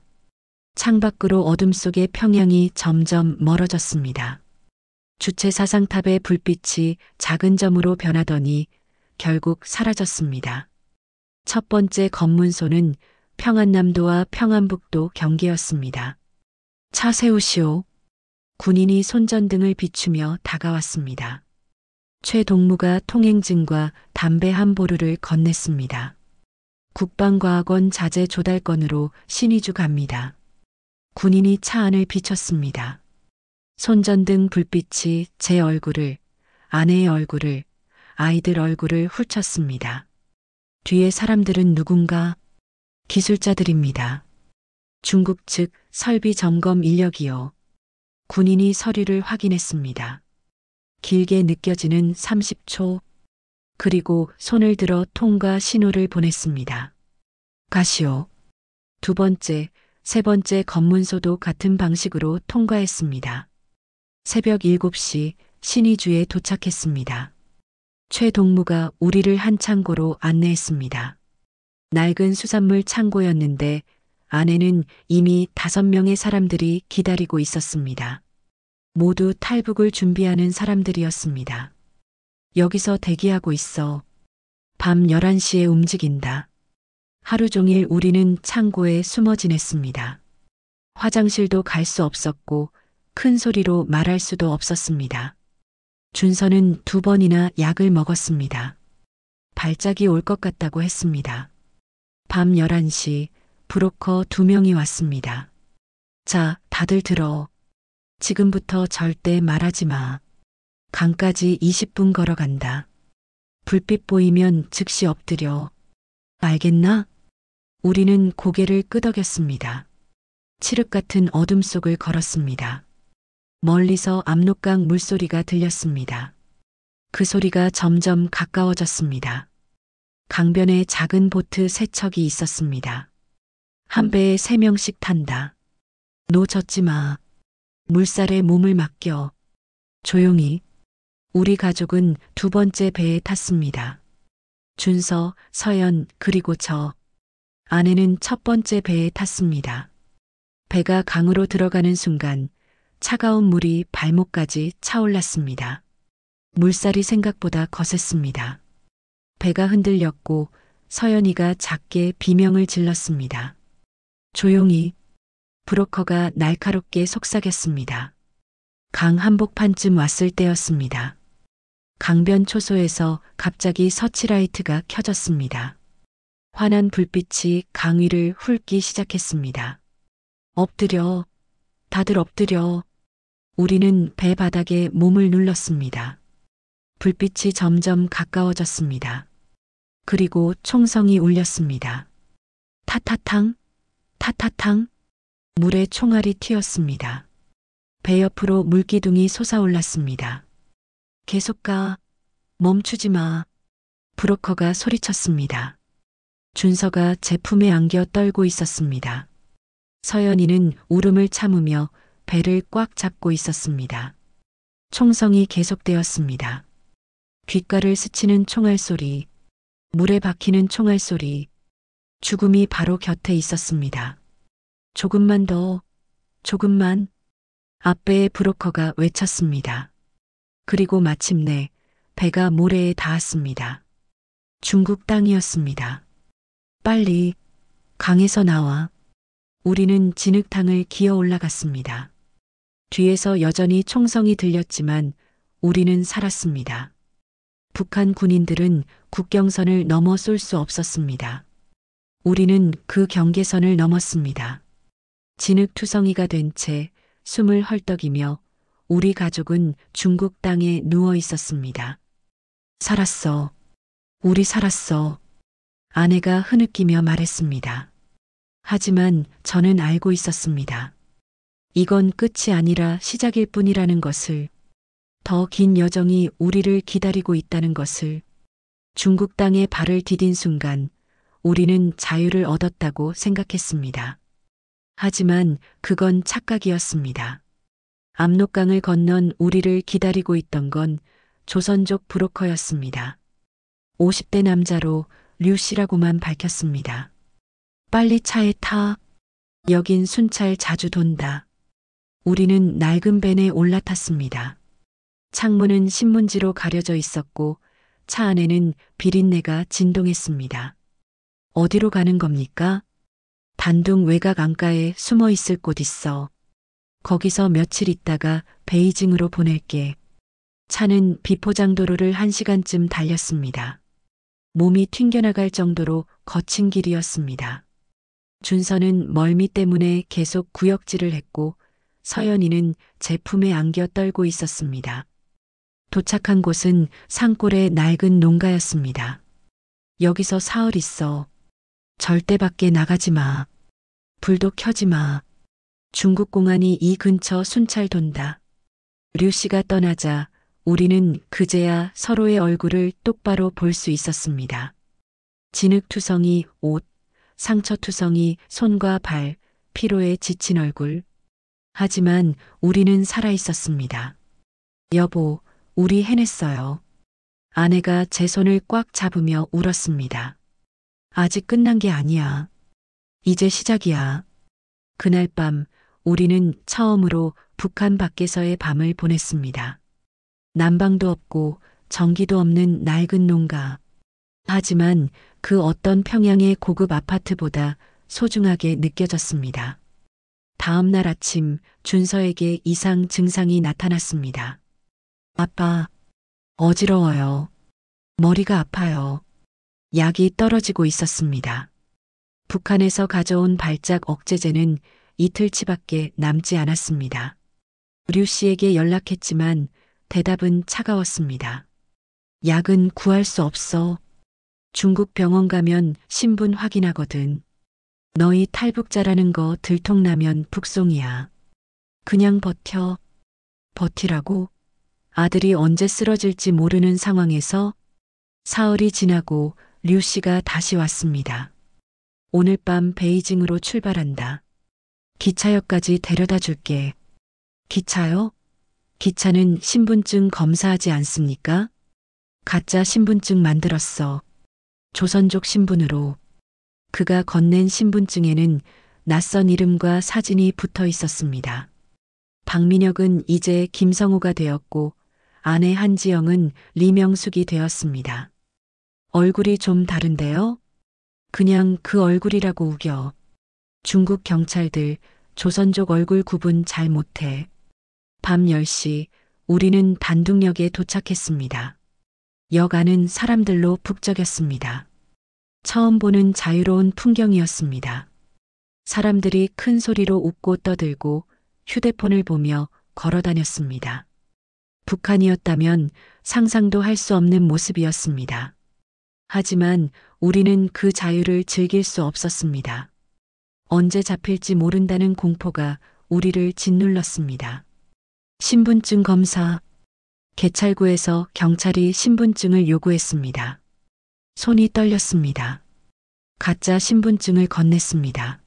창밖으로 어둠 속의 평양이 점점 멀어졌습니다. 주체 사상탑의 불빛이 작은 점으로 변하더니 결국 사라졌습니다. 첫 번째 검문소는 평안남도와 평안북도 경계였습니다. 차 세우시오. 군인이 손전등을 비추며 다가왔습니다. 최동무가 통행증과 담배 한 보루를 건넸습니다. 국방과학원 자재 조달건으로 신의주 갑니다. 군인이 차 안을 비췄습니다. 손전등 불빛이 제 얼굴을, 아내의 얼굴을, 아이들 얼굴을 훑쳤습니다. 뒤에 사람들은 누군가? 기술자들입니다. 중국 측 설비 점검 인력이요. 군인이 서류를 확인했습니다. 길게 느껴지는 30초. 그리고 손을 들어 통과 신호를 보냈습니다. 가시오. 두 번째, 세 번째 검문소도 같은 방식으로 통과했습니다. 새벽 7시 신의주에 도착했습니다. 최동무가 우리를 한 창고로 안내했습니다. 낡은 수산물 창고였는데 안에는 이미 5명의 사람들이 기다리고 있었습니다. 모두 탈북을 준비하는 사람들이었습니다. 여기서 대기하고 있어. 밤 11시에 움직인다. 하루 종일 우리는 창고에 숨어 지냈습니다. 화장실도 갈 수 없었고 큰 소리로 말할 수도 없었습니다. 준서는 2번이나 약을 먹었습니다. 발작이 올 것 같다고 했습니다. 밤 11시 브로커 2명이 왔습니다. 자, 다들 들어. 지금부터 절대 말하지 마. 강까지 20분 걸어간다. 불빛 보이면 즉시 엎드려. 알겠나? 우리는 고개를 끄덕였습니다. 칠흑 같은 어둠 속을 걸었습니다. 멀리서 압록강 물소리가 들렸습니다. 그 소리가 점점 가까워졌습니다. 강변에 작은 보트 3척이 있었습니다. 한 배에 3명씩 탄다. 놓쳤지 마. 물살에 몸을 맡겨. 조용히. 우리 가족은 2번째 배에 탔습니다. 준서, 서연, 그리고 저. 아내는 첫 번째 배에 탔습니다. 배가 강으로 들어가는 순간 차가운 물이 발목까지 차올랐습니다. 물살이 생각보다 거셌습니다. 배가 흔들렸고 서연이가 작게 비명을 질렀습니다. 조용히. 브로커가 날카롭게 속삭였습니다. 강 한복판쯤 왔을 때였습니다. 강변 초소에서 갑자기 서치라이트가 켜졌습니다. 환한 불빛이 강 위를 훑기 시작했습니다. 엎드려. 다들 엎드려. 우리는 배 바닥에 몸을 눌렀습니다. 불빛이 점점 가까워졌습니다. 그리고 총성이 울렸습니다. 타타탕, 타타탕. 물에 총알이 튀었습니다. 배 옆으로 물기둥이 솟아올랐습니다. 계속 가. 멈추지 마. 브로커가 소리쳤습니다. 준서가 제 품에 안겨 떨고 있었습니다. 서연이는 울음을 참으며 배를 꽉 잡고 있었습니다. 총성이 계속되었습니다. 귓가를 스치는 총알 소리, 물에 박히는 총알 소리, 죽음이 바로 곁에 있었습니다. 조금만 더, 조금만. 앞배의 브로커가 외쳤습니다. 그리고 마침내 배가 모래에 닿았습니다. 중국 땅이었습니다. 빨리, 강에서 나와. 우리는 진흙탕을 기어 올라갔습니다. 뒤에서 여전히 총성이 들렸지만 우리는 살았습니다. 북한 군인들은 국경선을 넘어 쏠 수 없었습니다. 우리는 그 경계선을 넘었습니다. 진흙투성이가 된 채 숨을 헐떡이며 우리 가족은 중국 땅에 누워 있었습니다. 살았어. 우리 살았어. 아내가 흐느끼며 말했습니다. 하지만 저는 알고 있었습니다. 이건 끝이 아니라 시작일 뿐이라는 것을, 더 긴 여정이 우리를 기다리고 있다는 것을. 중국 땅에 발을 디딘 순간 우리는 자유를 얻었다고 생각했습니다. 하지만 그건 착각이었습니다. 압록강을 건넌 우리를 기다리고 있던 건 조선족 브로커였습니다. 50대 남자로 류 씨라고만 밝혔습니다. 빨리 차에 타. 여긴 순찰 자주 돈다. 우리는 낡은 벤에 올라탔습니다. 창문은 신문지로 가려져 있었고 차 안에는 비린내가 진동했습니다. 어디로 가는 겁니까? 단둥 외곽 안가에 숨어 있을 곳 있어. 거기서 며칠 있다가 베이징으로 보낼게. 차는 비포장도로를 1시간쯤 달렸습니다. 몸이 튕겨나갈 정도로 거친 길이었습니다. 준서는 멀미 때문에 계속 구역질을 했고 서연이는 제 품에 안겨 떨고 있었습니다. 도착한 곳은 산골의 낡은 농가였습니다. 여기서 사흘 있어. 절대 밖에 나가지 마. 불도 켜지 마. 중국 공안이 이 근처 순찰 돈다. 류 씨가 떠나자 우리는 그제야 서로의 얼굴을 똑바로 볼 수 있었습니다. 진흙투성이 옷, 상처투성이 손과 발, 피로에 지친 얼굴. 하지만 우리는 살아 있었습니다. 여보, 우리 해냈어요. 아내가 제 손을 꽉 잡으며 울었습니다. 아직 끝난 게 아니야. 이제 시작이야. 그날 밤 우리는 처음으로 북한 밖에서의 밤을 보냈습니다. 난방도 없고 전기도 없는 낡은 농가. 하지만 그 어떤 평양의 고급 아파트보다 소중하게 느껴졌습니다. 다음 날 아침 준서에게 이상 증상이 나타났습니다. 아빠, 어지러워요. 머리가 아파요. 약이 떨어지고 있었습니다. 북한에서 가져온 발작 억제제는 이틀치밖에 남지 않았습니다. 류 씨에게 연락했지만 대답은 차가웠습니다. 약은 구할 수 없어. 중국 병원 가면 신분 확인하거든. 너희 탈북자라는 거 들통나면 북송이야. 그냥 버텨. 버티라고? 아들이 언제 쓰러질지 모르는 상황에서 사흘이 지나고 류 씨가 다시 왔습니다. 오늘 밤 베이징으로 출발한다. 기차역까지 데려다 줄게. 기차요? 기차는 신분증 검사하지 않습니까? 가짜 신분증 만들었어. 조선족 신분으로. 그가 건넨 신분증에는 낯선 이름과 사진이 붙어 있었습니다. 박민혁은 이제 김성우가 되었고 아내 한지영은 리명숙이 되었습니다. 얼굴이 좀 다른데요? 그냥 그 얼굴이라고 우겨. 중국 경찰들 조선족 얼굴 구분 잘 못해. 밤 10시 우리는 단둥역에 도착했습니다. 역 안은 사람들로 북적였습니다. 처음 보는 자유로운 풍경이었습니다. 사람들이 큰 소리로 웃고 떠들고 휴대폰을 보며 걸어 다녔습니다. 북한이었다면 상상도 할 수 없는 모습이었습니다. 하지만 우리는 그 자유를 즐길 수 없었습니다. 언제 잡힐지 모른다는 공포가 우리를 짓눌렀습니다. 신분증 검사. 개찰구에서 경찰이 신분증을 요구했습니다. 손이 떨렸습니다. 가짜 신분증을 건넸습니다.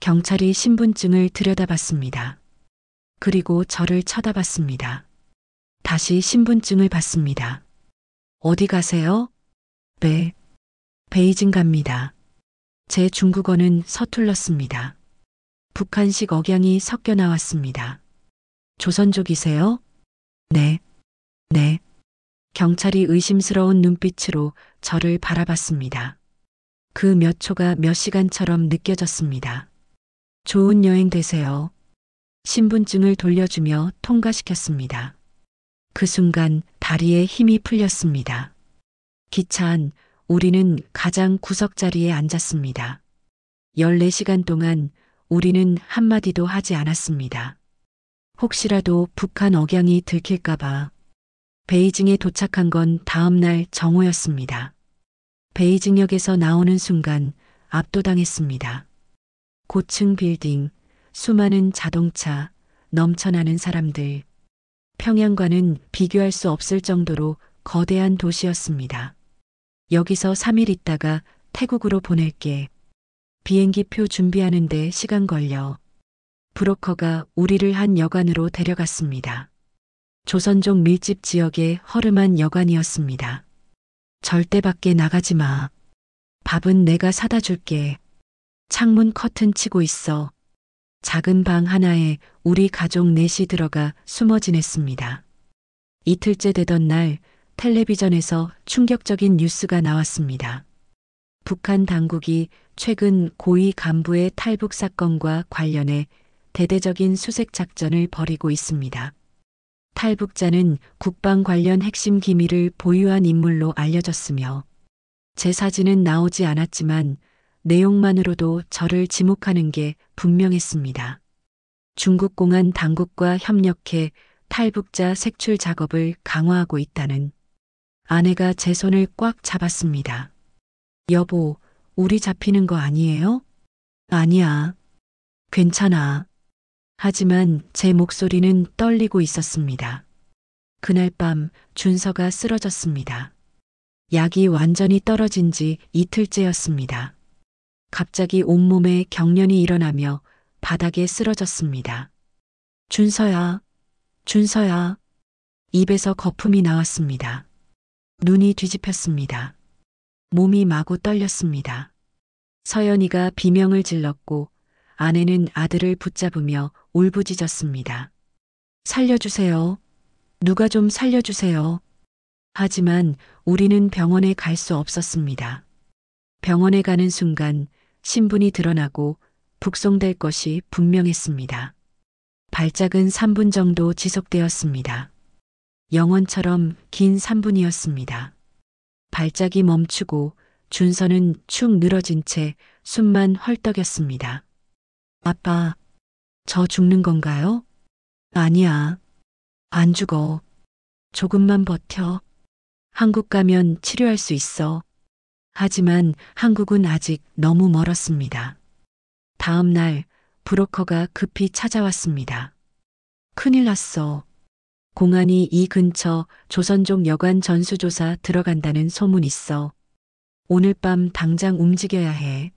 경찰이 신분증을 들여다봤습니다. 그리고 저를 쳐다봤습니다. 다시 신분증을 봤습니다. 어디 가세요? 네. 베이징 갑니다. 제 중국어는 서툴렀습니다. 북한식 억양이 섞여 나왔습니다. 조선족이세요? 네. 네. 경찰이 의심스러운 눈빛으로 저를 바라봤습니다. 그 몇 초가 몇 시간처럼 느껴졌습니다. 좋은 여행 되세요. 신분증을 돌려주며 통과시켰습니다. 그 순간 다리에 힘이 풀렸습니다. 기차 안 우리는 가장 구석 자리에 앉았습니다. 14시간 동안 우리는 한마디도 하지 않았습니다. 혹시라도 북한 억양이 들킬까봐. 베이징에 도착한 건 다음 날 정오였습니다. 베이징역에서 나오는 순간 압도당했습니다. 고층 빌딩, 수많은 자동차, 넘쳐나는 사람들. 평양과는 비교할 수 없을 정도로 거대한 도시였습니다. 여기서 3일 있다가 태국으로 보낼게. 비행기표 준비하는데 시간 걸려. 브로커가 우리를 한 여관으로 데려갔습니다. 조선족 밀집 지역의 허름한 여관이었습니다. 절대 밖에 나가지 마. 밥은 내가 사다 줄게. 창문 커튼 치고 있어. 작은 방 하나에 우리 가족 넷이 들어가 숨어 지냈습니다. 이틀째 되던 날 텔레비전에서 충격적인 뉴스가 나왔습니다. 북한 당국이 최근 고위 간부의 탈북 사건과 관련해 대대적인 수색 작전을 벌이고 있습니다. 탈북자는 국방 관련 핵심 기밀을 보유한 인물로 알려졌으며 제 사진은 나오지 않았지만 내용만으로도 저를 지목하는 게 분명했습니다. 중국 공안 당국과 협력해 탈북자 색출 작업을 강화하고 있다는. 아내가 제 손을 꽉 잡았습니다. 여보, 우리 잡히는 거 아니에요? 아니야. 괜찮아. 하지만 제 목소리는 떨리고 있었습니다. 그날 밤 준서가 쓰러졌습니다. 약이 완전히 떨어진 지 이틀째였습니다. 갑자기 온몸에 경련이 일어나며 바닥에 쓰러졌습니다. 준서야, 준서야. 입에서 거품이 나왔습니다. 눈이 뒤집혔습니다. 몸이 마구 떨렸습니다. 서연이가 비명을 질렀고 아내는 아들을 붙잡으며 울부짖었습니다. 살려주세요. 누가 좀 살려주세요. 하지만 우리는 병원에 갈 수 없었습니다. 병원에 가는 순간 신분이 드러나고 북송될 것이 분명했습니다. 발작은 3분 정도 지속되었습니다. 영원처럼 긴 3분이었습니다. 발작이 멈추고 준서는 축 늘어진 채 숨만 헐떡였습니다. 아빠, 저 죽는 건가요? 아니야. 안 죽어. 조금만 버텨. 한국 가면 치료할 수 있어. 하지만 한국은 아직 너무 멀었습니다. 다음 날 브로커가 급히 찾아왔습니다. 큰일 났어. 공안이 이 근처 조선족 여관 전수조사 들어간다는 소문 있어. 오늘 밤 당장 움직여야 해.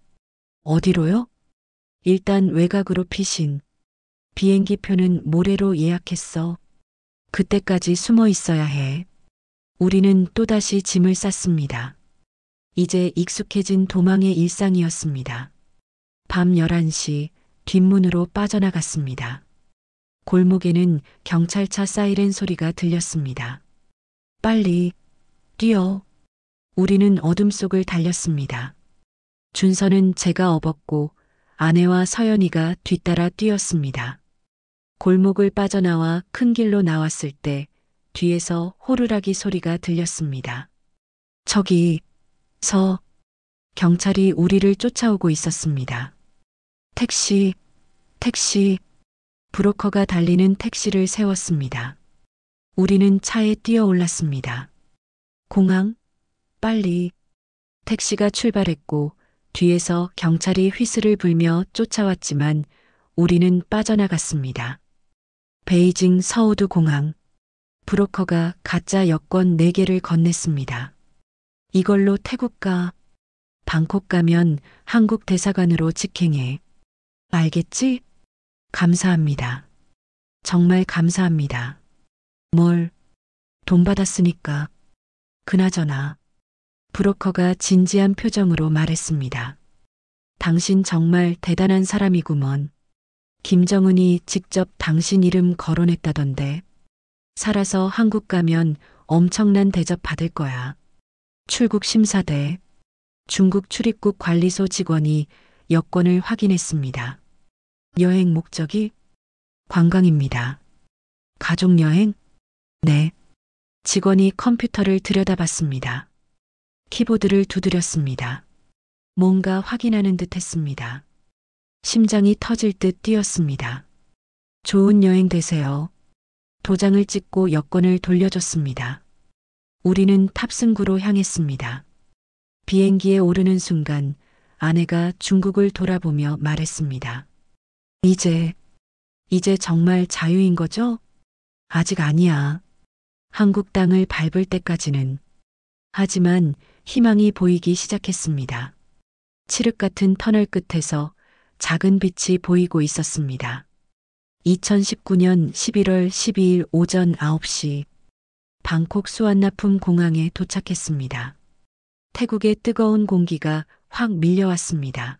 어디로요? 일단 외곽으로 피신. 비행기 표는 모레로 예약했어. 그때까지 숨어 있어야 해. 우리는 또다시 짐을 쌌습니다. 이제 익숙해진 도망의 일상이었습니다. 밤 11시 뒷문으로 빠져나갔습니다. 골목에는 경찰차 사이렌 소리가 들렸습니다. 빨리 뛰어. 우리는 어둠 속을 달렸습니다. 준서는 제가 업었고 아내와 서연이가 뒤따라 뛰었습니다. 골목을 빠져나와 큰 길로 나왔을 때 뒤에서 호루라기 소리가 들렸습니다. 저기 경찰이 우리를 쫓아오고 있었습니다. 택시. 브로커가 달리는 택시를 세웠습니다. 우리는 차에 뛰어 올랐습니다. 공항, 빨리. 택시가 출발했고 뒤에서 경찰이 휘슬을 불며 쫓아왔지만 우리는 빠져나갔습니다. 베이징 서우드 공항. 브로커가 가짜 여권 4개를 건넸습니다. 이걸로 태국 가. 방콕 가면 한국 대사관으로 직행해. 알겠지? 감사합니다. 정말 감사합니다. 뭘? 돈 받았으니까. 그나저나. 브로커가 진지한 표정으로 말했습니다. 당신 정말 대단한 사람이구먼. 김정은이 직접 당신 이름 거론했다던데. 살아서 한국 가면 엄청난 대접 받을 거야. 출국 심사대. 중국 출입국 관리소 직원이 여권을 확인했습니다. 여행 목적이? 관광입니다. 가족여행? 네. 직원이 컴퓨터를 들여다봤습니다. 키보드를 두드렸습니다. 뭔가 확인하는 듯 했습니다. 심장이 터질 듯 뛰었습니다. 좋은 여행 되세요. 도장을 찍고 여권을 돌려줬습니다. 우리는 탑승구로 향했습니다. 비행기에 오르는 순간 아내가 중국을 돌아보며 말했습니다. 이제 정말 자유인 거죠? 아직 아니야. 한국 땅을 밟을 때까지는. 하지만 희망이 보이기 시작했습니다. 칠흑 같은 터널 끝에서 작은 빛이 보이고 있었습니다. 2019년 11월 12일 오전 9시 방콕 수완나품 공항에 도착했습니다. 태국의 뜨거운 공기가 확 밀려왔습니다.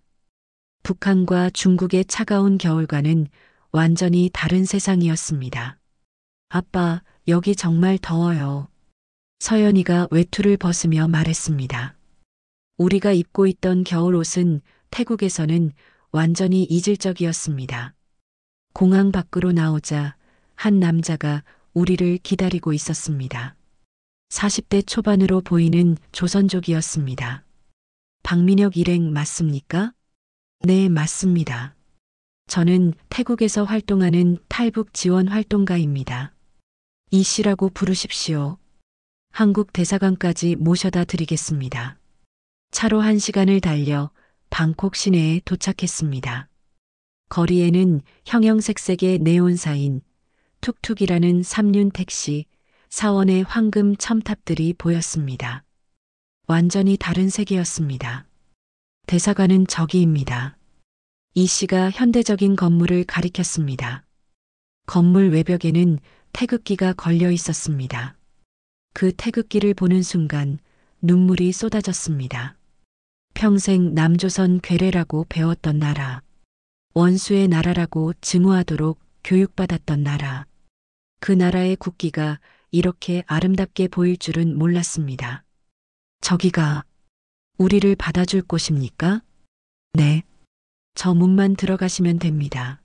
북한과 중국의 차가운 겨울과는 완전히 다른 세상이었습니다. 아빠, 여기 정말 더워요. 서연이가 외투를 벗으며 말했습니다. 우리가 입고 있던 겨울 옷은 태국에서는 완전히 이질적이었습니다. 공항 밖으로 나오자 한 남자가 우리를 기다리고 있었습니다. 40대 초반으로 보이는 조선족이었습니다. 박민혁 일행 맞습니까? 네, 맞습니다. 저는 태국에서 활동하는 탈북 지원 활동가입니다. 이 씨라고 부르십시오. 한국 대사관까지 모셔다 드리겠습니다. 차로 1시간을 달려 방콕 시내에 도착했습니다. 거리에는 형형색색의 네온사인 툭툭이라는 3륜 택시, 사원의 황금 첨탑들이 보였습니다. 완전히 다른 세계였습니다. 대사관은 저기입니다. 이 씨가 현대적인 건물을 가리켰습니다. 건물 외벽에는 태극기가 걸려 있었습니다. 그 태극기를 보는 순간 눈물이 쏟아졌습니다. 평생 남조선 괴뢰라고 배웠던 나라, 원수의 나라라고 증오하도록 교육받았던 나라, 그 나라의 국기가 이렇게 아름답게 보일 줄은 몰랐습니다. 저기가 우리를 받아줄 곳입니까? 네. 저 문만 들어가시면 됩니다.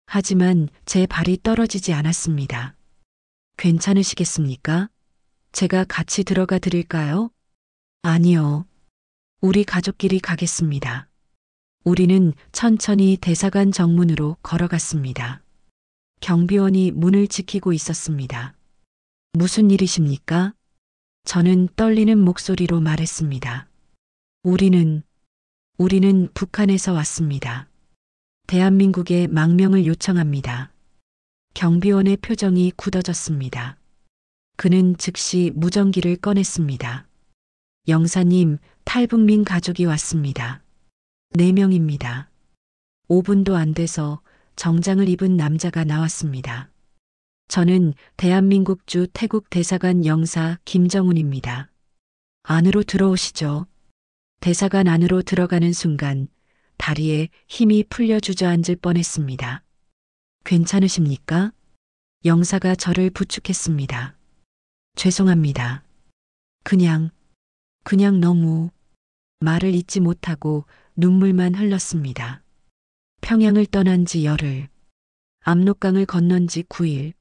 하지만 제 발이 떨어지지 않았습니다. 괜찮으시겠습니까? 제가 같이 들어가 드릴까요? 아니요. 우리 가족끼리 가겠습니다. 우리는 천천히 대사관 정문으로 걸어갔습니다. 경비원이 문을 지키고 있었습니다. 무슨 일이십니까? 저는 떨리는 목소리로 말했습니다. 우리는 북한에서 왔습니다. 대한민국의 망명을 요청합니다. 경비원의 표정이 굳어졌습니다. 그는 즉시 무전기를 꺼냈습니다. 영사님, 탈북민 가족이 왔습니다. 4명입니다. 5분도 안 돼서 정장을 입은 남자가 나왔습니다. 저는 대한민국주 태국 대사관 영사 김정훈입니다. 안으로 들어오시죠. 대사관 안으로 들어가는 순간 다리에 힘이 풀려 주저앉을 뻔했습니다. 괜찮으십니까? 영사가 저를 부축했습니다. 죄송합니다. 그냥 너무 말을 잇지 못하고 눈물만 흘렀습니다. 평양을 떠난 지 열흘, 압록강을 건넌 지 9일,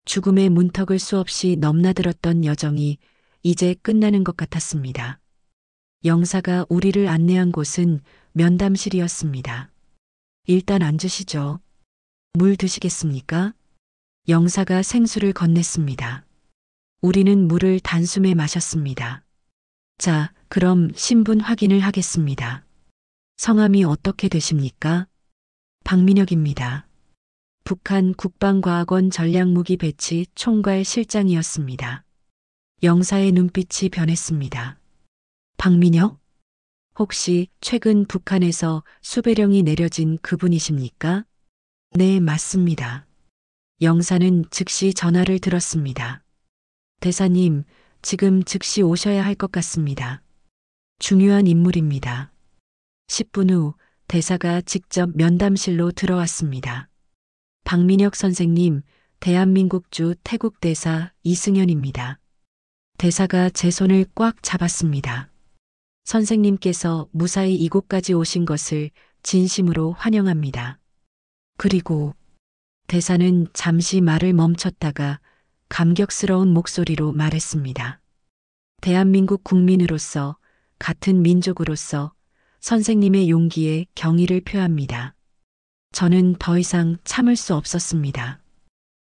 죽음의 문턱을 수없이 넘나들었던 여정이 이제 끝나는 것 같았습니다. 영사가 우리를 안내한 곳은 면담실이었습니다. 일단 앉으시죠. 물 드시겠습니까? 영사가 생수를 건넸습니다. 우리는 물을 단숨에 마셨습니다. 자, 그럼 신분 확인을 하겠습니다. 성함이 어떻게 되십니까? 박민혁입니다. 북한 국방과학원 전략무기 배치 총괄 실장이었습니다. 영사의 눈빛이 변했습니다. 박민혁? 혹시 최근 북한에서 수배령이 내려진 그분이십니까? 네, 맞습니다. 영사는 즉시 전화를 들었습니다. 대사님, 지금 즉시 오셔야 할 것 같습니다. 중요한 인물입니다. 10분 후 대사가 직접 면담실로 들어왔습니다. 박민혁 선생님, 대한민국주 태국 대사 이승현입니다. 대사가 제 손을 꽉 잡았습니다. 선생님께서 무사히 이곳까지 오신 것을 진심으로 환영합니다. 그리고 대사는 잠시 말을 멈췄다가 감격스러운 목소리로 말했습니다. 대한민국 국민으로서, 같은 민족으로서 선생님의 용기에 경의를 표합니다. 저는 더 이상 참을 수 없었습니다.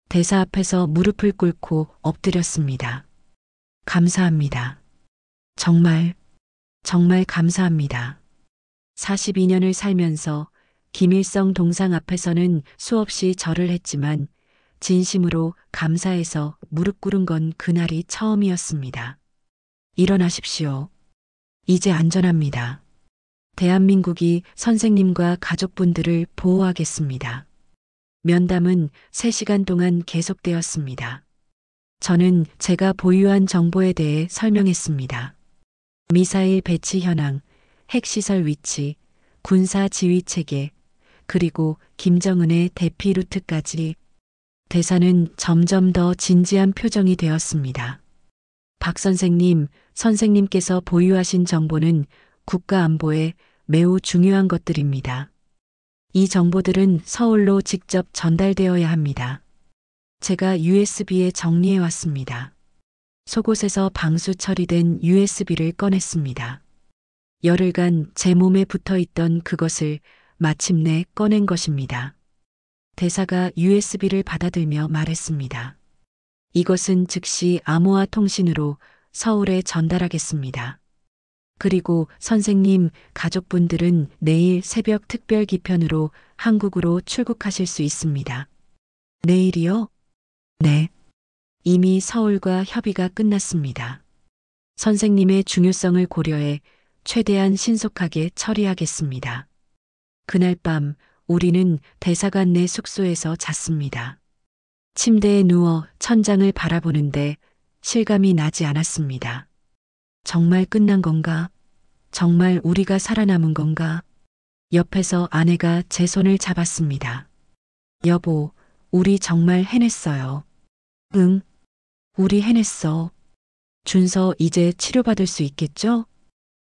대사 앞에서 무릎을 꿇고 엎드렸습니다. 감사합니다. 정말, 정말 감사합니다. 42년을 살면서 김일성 동상 앞에서는 수없이 절을 했지만 진심으로 감사해서 무릎 꿇은 건 그날이 처음이었습니다. 일어나십시오. 이제 안전합니다. 대한민국이 선생님과 가족분들을 보호하겠습니다. 면담은 3시간 동안 계속되었습니다. 저는 제가 보유한 정보에 대해 설명했습니다. 미사일 배치 현황, 핵시설 위치, 군사 지휘 체계, 그리고 김정은의 대피 루트까지. 대사는 점점 더 진지한 표정이 되었습니다. 박 선생님, 선생님께서 보유하신 정보는 국가 안보에 매우 중요한 것들입니다. 이 정보들은 서울로 직접 전달되어야 합니다. 제가 USB에 정리해 왔습니다. 속옷에서 방수 처리된 USB를 꺼냈습니다. 열흘간 제 몸에 붙어 있던 그것을 마침내 꺼낸 것입니다. 대사가 USB를 받아들며 말했습니다. 이것은 즉시 암호화 통신으로 서울에 전달하겠습니다. 그리고 선생님, 가족분들은 내일 새벽 특별 기편으로 한국으로 출국하실 수 있습니다. 내일이요? 네. 이미 서울과 협의가 끝났습니다. 선생님의 중요성을 고려해 최대한 신속하게 처리하겠습니다. 그날 밤 우리는 대사관 내 숙소에서 잤습니다. 침대에 누워 천장을 바라보는데 실감이 나지 않았습니다. 정말 끝난 건가? 정말 우리가 살아남은 건가? 옆에서 아내가 제 손을 잡았습니다. 여보, 우리 정말 해냈어요. 응, 우리 해냈어. 준서 이제 치료받을 수 있겠죠?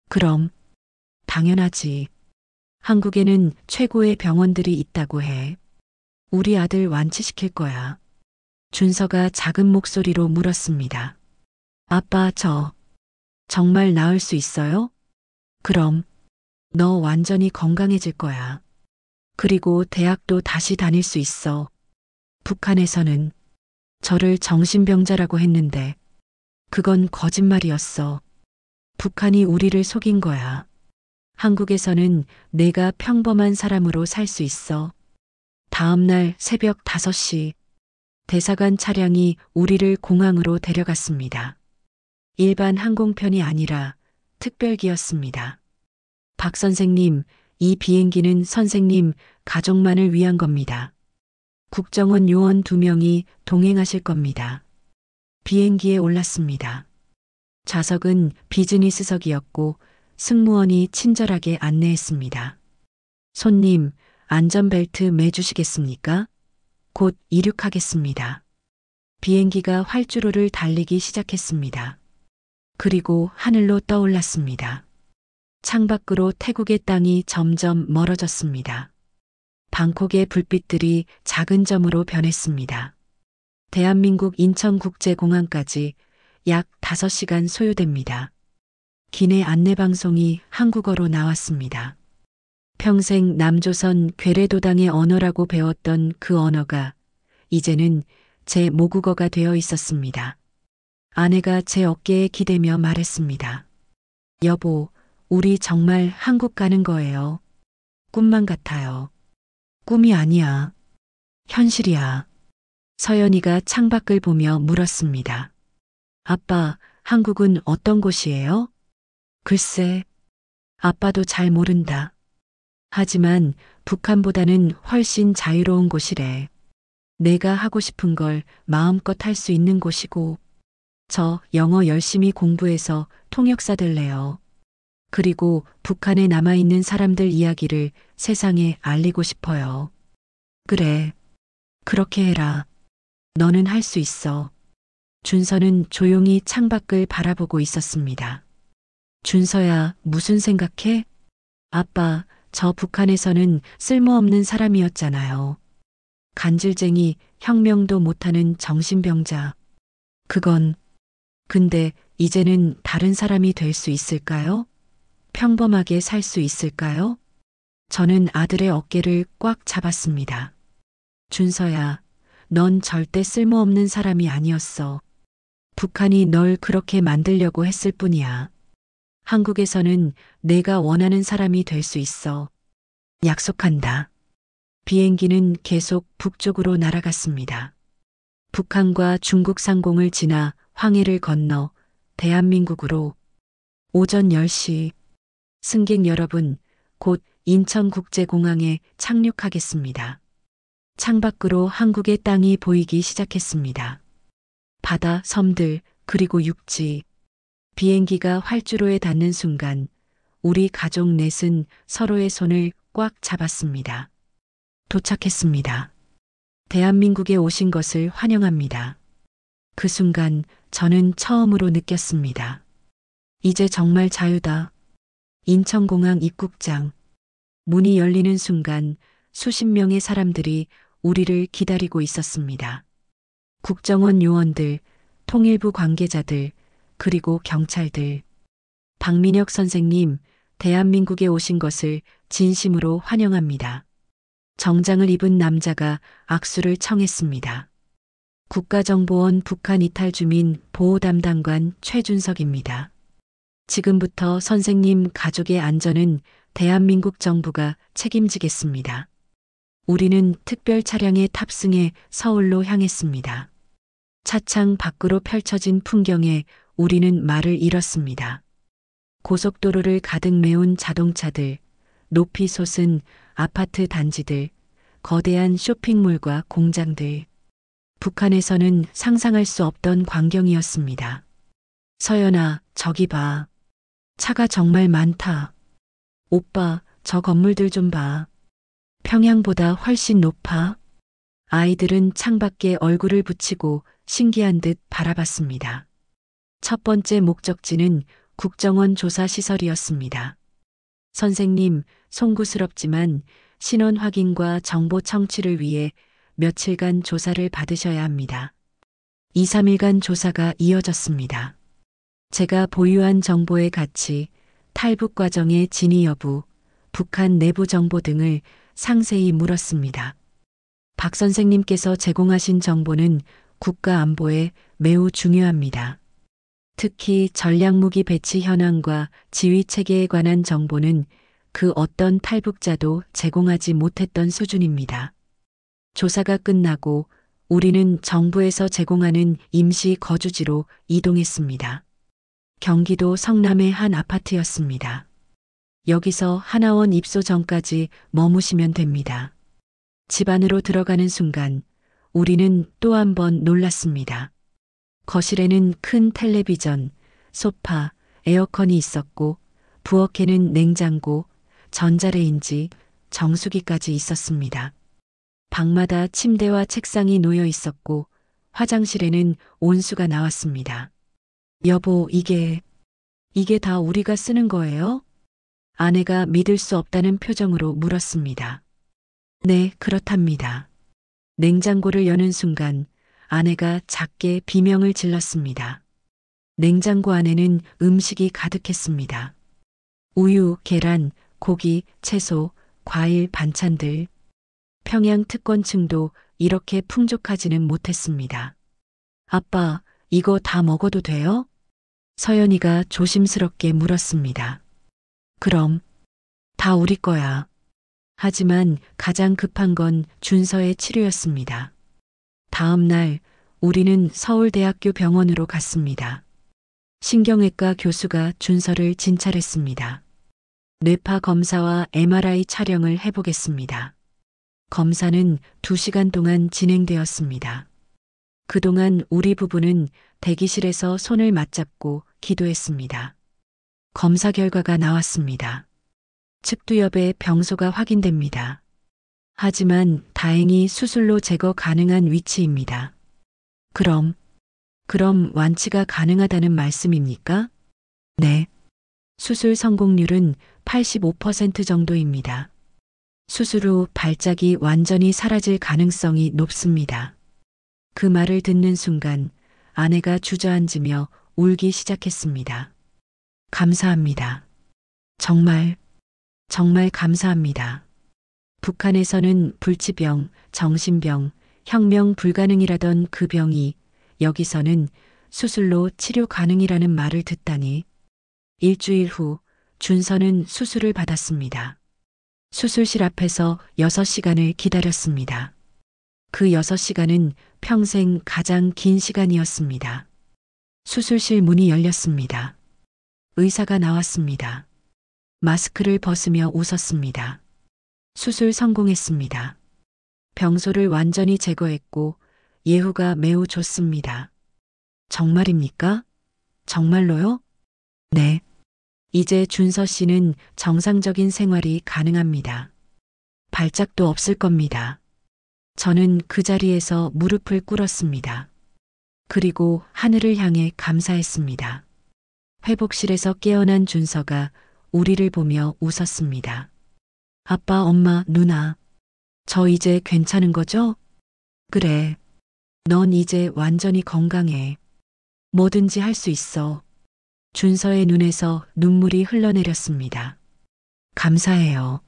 그럼, 당연하지. 한국에는 최고의 병원들이 있다고 해. 우리 아들 완치시킬 거야. 준서가 작은 목소리로 물었습니다. 아빠, 정말 나을 수 있어요? 그럼, 너 완전히 건강해질 거야. 그리고 대학도 다시 다닐 수 있어. 북한에서는 저를 정신병자라고 했는데 그건 거짓말이었어. 북한이 우리를 속인 거야. 한국에서는 내가 평범한 사람으로 살 수 있어. 다음 날 새벽 5시 대사관 차량이 우리를 공항으로 데려갔습니다. 일반 항공편이 아니라 특별기였습니다. 박 선생님, 이 비행기는 선생님 가족만을 위한 겁니다. 국정원 요원 2명이 동행하실 겁니다. 비행기에 올랐습니다. 좌석은 비즈니스석이었고 승무원이 친절하게 안내했습니다. 손님, 안전벨트 매주시겠습니까? 곧 이륙하겠습니다. 비행기가 활주로를 달리기 시작했습니다. 그리고 하늘로 떠올랐습니다. 창밖으로 태국의 땅이 점점 멀어졌습니다. 방콕의 불빛들이 작은 점으로 변했습니다. 대한민국 인천국제공항까지 약 5시간 소요됩니다. 기내 안내방송이 한국어로 나왔습니다. 평생 남조선 괴뢰도당의 언어라고 배웠던 그 언어가 이제는 제 모국어가 되어 있었습니다. 아내가 제 어깨에 기대며 말했습니다. 여보, 우리 정말 한국 가는 거예요. 꿈만 같아요. 꿈이 아니야. 현실이야. 서연이가 창밖을 보며 물었습니다. 아빠, 한국은 어떤 곳이에요? 글쎄, 아빠도 잘 모른다. 하지만 북한보다는 훨씬 자유로운 곳이래. 내가 하고 싶은 걸 마음껏 할 수 있는 곳이고, 저 영어 열심히 공부해서 통역사 될래요. 그리고 북한에 남아있는 사람들 이야기를 세상에 알리고 싶어요. 그래, 그렇게 해라. 너는 할 수 있어. 준서는 조용히 창밖을 바라보고 있었습니다. 준서야, 무슨 생각해? 아빠, 저 북한에서는 쓸모없는 사람이었잖아요. 간질쟁이, 혁명도 못하는 정신병자. 근데 이제는 다른 사람이 될 수 있을까요? 평범하게 살 수 있을까요? 저는 아들의 어깨를 꽉 잡았습니다. 준서야, 넌 절대 쓸모없는 사람이 아니었어. 북한이 널 그렇게 만들려고 했을 뿐이야. 한국에서는 내가 원하는 사람이 될 수 있어. 약속한다. 비행기는 계속 북쪽으로 날아갔습니다. 북한과 중국 상공을 지나 황해를 건너 대한민국으로. 오전 10시. 승객 여러분, 곧 인천국제공항에 착륙하겠습니다. 창밖으로 한국의 땅이 보이기 시작했습니다. 바다, 섬들, 그리고 육지. 비행기가 활주로에 닿는 순간 우리 가족 넷은 서로의 손을 꽉 잡았습니다. 도착했습니다. 대한민국에 오신 것을 환영합니다. 그 순간 저는 처음으로 느꼈습니다. 이제 정말 자유다. 인천공항 입국장. 문이 열리는 순간 수십 명의 사람들이 우리를 기다리고 있었습니다. 국정원 요원들, 통일부 관계자들, 그리고 경찰들. 박민혁 선생님, 대한민국에 오신 것을 진심으로 환영합니다. 정장을 입은 남자가 악수를 청했습니다. 국가정보원 북한 이탈 주민 보호 담당관 최준석입니다. 지금부터 선생님 가족의 안전은 대한민국 정부가 책임지겠습니다. 우리는 특별 차량에 탑승해 서울로 향했습니다. 차창 밖으로 펼쳐진 풍경에 우리는 말을 잃었습니다. 고속도로를 가득 메운 자동차들, 높이 솟은 아파트 단지들, 거대한 쇼핑몰과 공장들. 북한에서는 상상할 수 없던 광경이었습니다. 서연아, 저기 봐. 차가 정말 많다. 오빠, 저 건물들 좀 봐. 평양보다 훨씬 높아. 아이들은 창밖에 얼굴을 붙이고 신기한 듯 바라봤습니다. 첫 번째 목적지는 국정원 조사시설이었습니다. 선생님, 송구스럽지만 신원 확인과 정보 청취를 위해 며칠간 조사를 받으셔야 합니다. 2, 3일간 조사가 이어졌습니다. 제가 보유한 정보의 가치, 탈북 과정의 진위 여부, 북한 내부 정보 등을 상세히 물었습니다. 박 선생님께서 제공하신 정보는 국가 안보에 매우 중요합니다. 특히 전략무기 배치 현황과 지휘 체계에 관한 정보는 그 어떤 탈북자도 제공하지 못했던 수준입니다. 조사가 끝나고 우리는 정부에서 제공하는 임시 거주지로 이동했습니다. 경기도 성남의 한 아파트였습니다. 여기서 하나원 입소 전까지 머무시면 됩니다. 집 안으로 들어가는 순간 우리는 또 한 번 놀랐습니다. 거실에는 큰 텔레비전, 소파, 에어컨이 있었고 부엌에는 냉장고, 전자레인지, 정수기까지 있었습니다. 방마다 침대와 책상이 놓여 있었고 화장실에는 온수가 나왔습니다. 여보, 이게 다 우리가 쓰는 거예요? 아내가 믿을 수 없다는 표정으로 물었습니다. 네, 그렇답니다. 냉장고를 여는 순간 아내가 작게 비명을 질렀습니다. 냉장고 안에는 음식이 가득했습니다. 우유, 계란, 고기, 채소, 과일, 반찬들. 평양 특권층도 이렇게 풍족하지는 못했습니다. 아빠, 이거 다 먹어도 돼요? 서연이가 조심스럽게 물었습니다. 그럼, 다 우리 거야. 하지만 가장 급한 건 준서의 치료였습니다. 다음 날 우리는 서울대학교 병원으로 갔습니다. 신경외과 교수가 준서를 진찰했습니다. 뇌파 검사와 MRI 촬영을 해보겠습니다. 검사는 2시간 동안 진행되었습니다. 그동안 우리 부부는 대기실에서 손을 맞잡고 기도했습니다. 검사 결과가 나왔습니다. 측두엽에 병소가 확인됩니다. 하지만 다행히 수술로 제거 가능한 위치입니다. 그럼 완치가 가능하다는 말씀입니까? 네. 수술 성공률은 85% 정도입니다. 수술 후 발작이 완전히 사라질 가능성이 높습니다. 그 말을 듣는 순간 아내가 주저앉으며 울기 시작했습니다. 감사합니다. 정말, 정말 감사합니다. 북한에서는 불치병, 정신병, 혁명 불가능이라던 그 병이 여기서는 수술로 치료 가능이라는 말을 듣다니. 일주일 후 준서는 수술을 받았습니다. 수술실 앞에서 6시간을 기다렸습니다. 그 6시간은 평생 가장 긴 시간이었습니다. 수술실 문이 열렸습니다. 의사가 나왔습니다. 마스크를 벗으며 웃었습니다. 수술 성공했습니다. 병소를 완전히 제거했고 예후가 매우 좋습니다. 정말입니까? 정말로요? 네. 이제 준서 씨는 정상적인 생활이 가능합니다. 발작도 없을 겁니다. 저는 그 자리에서 무릎을 꿇었습니다. 그리고 하늘을 향해 감사했습니다. 회복실에서 깨어난 준서가 우리를 보며 웃었습니다. 아빠, 엄마, 누나, 저 이제 괜찮은 거죠? 그래. 넌 이제 완전히 건강해. 뭐든지 할 수 있어. 준서의 눈에서 눈물이 흘러내렸습니다. 감사해요.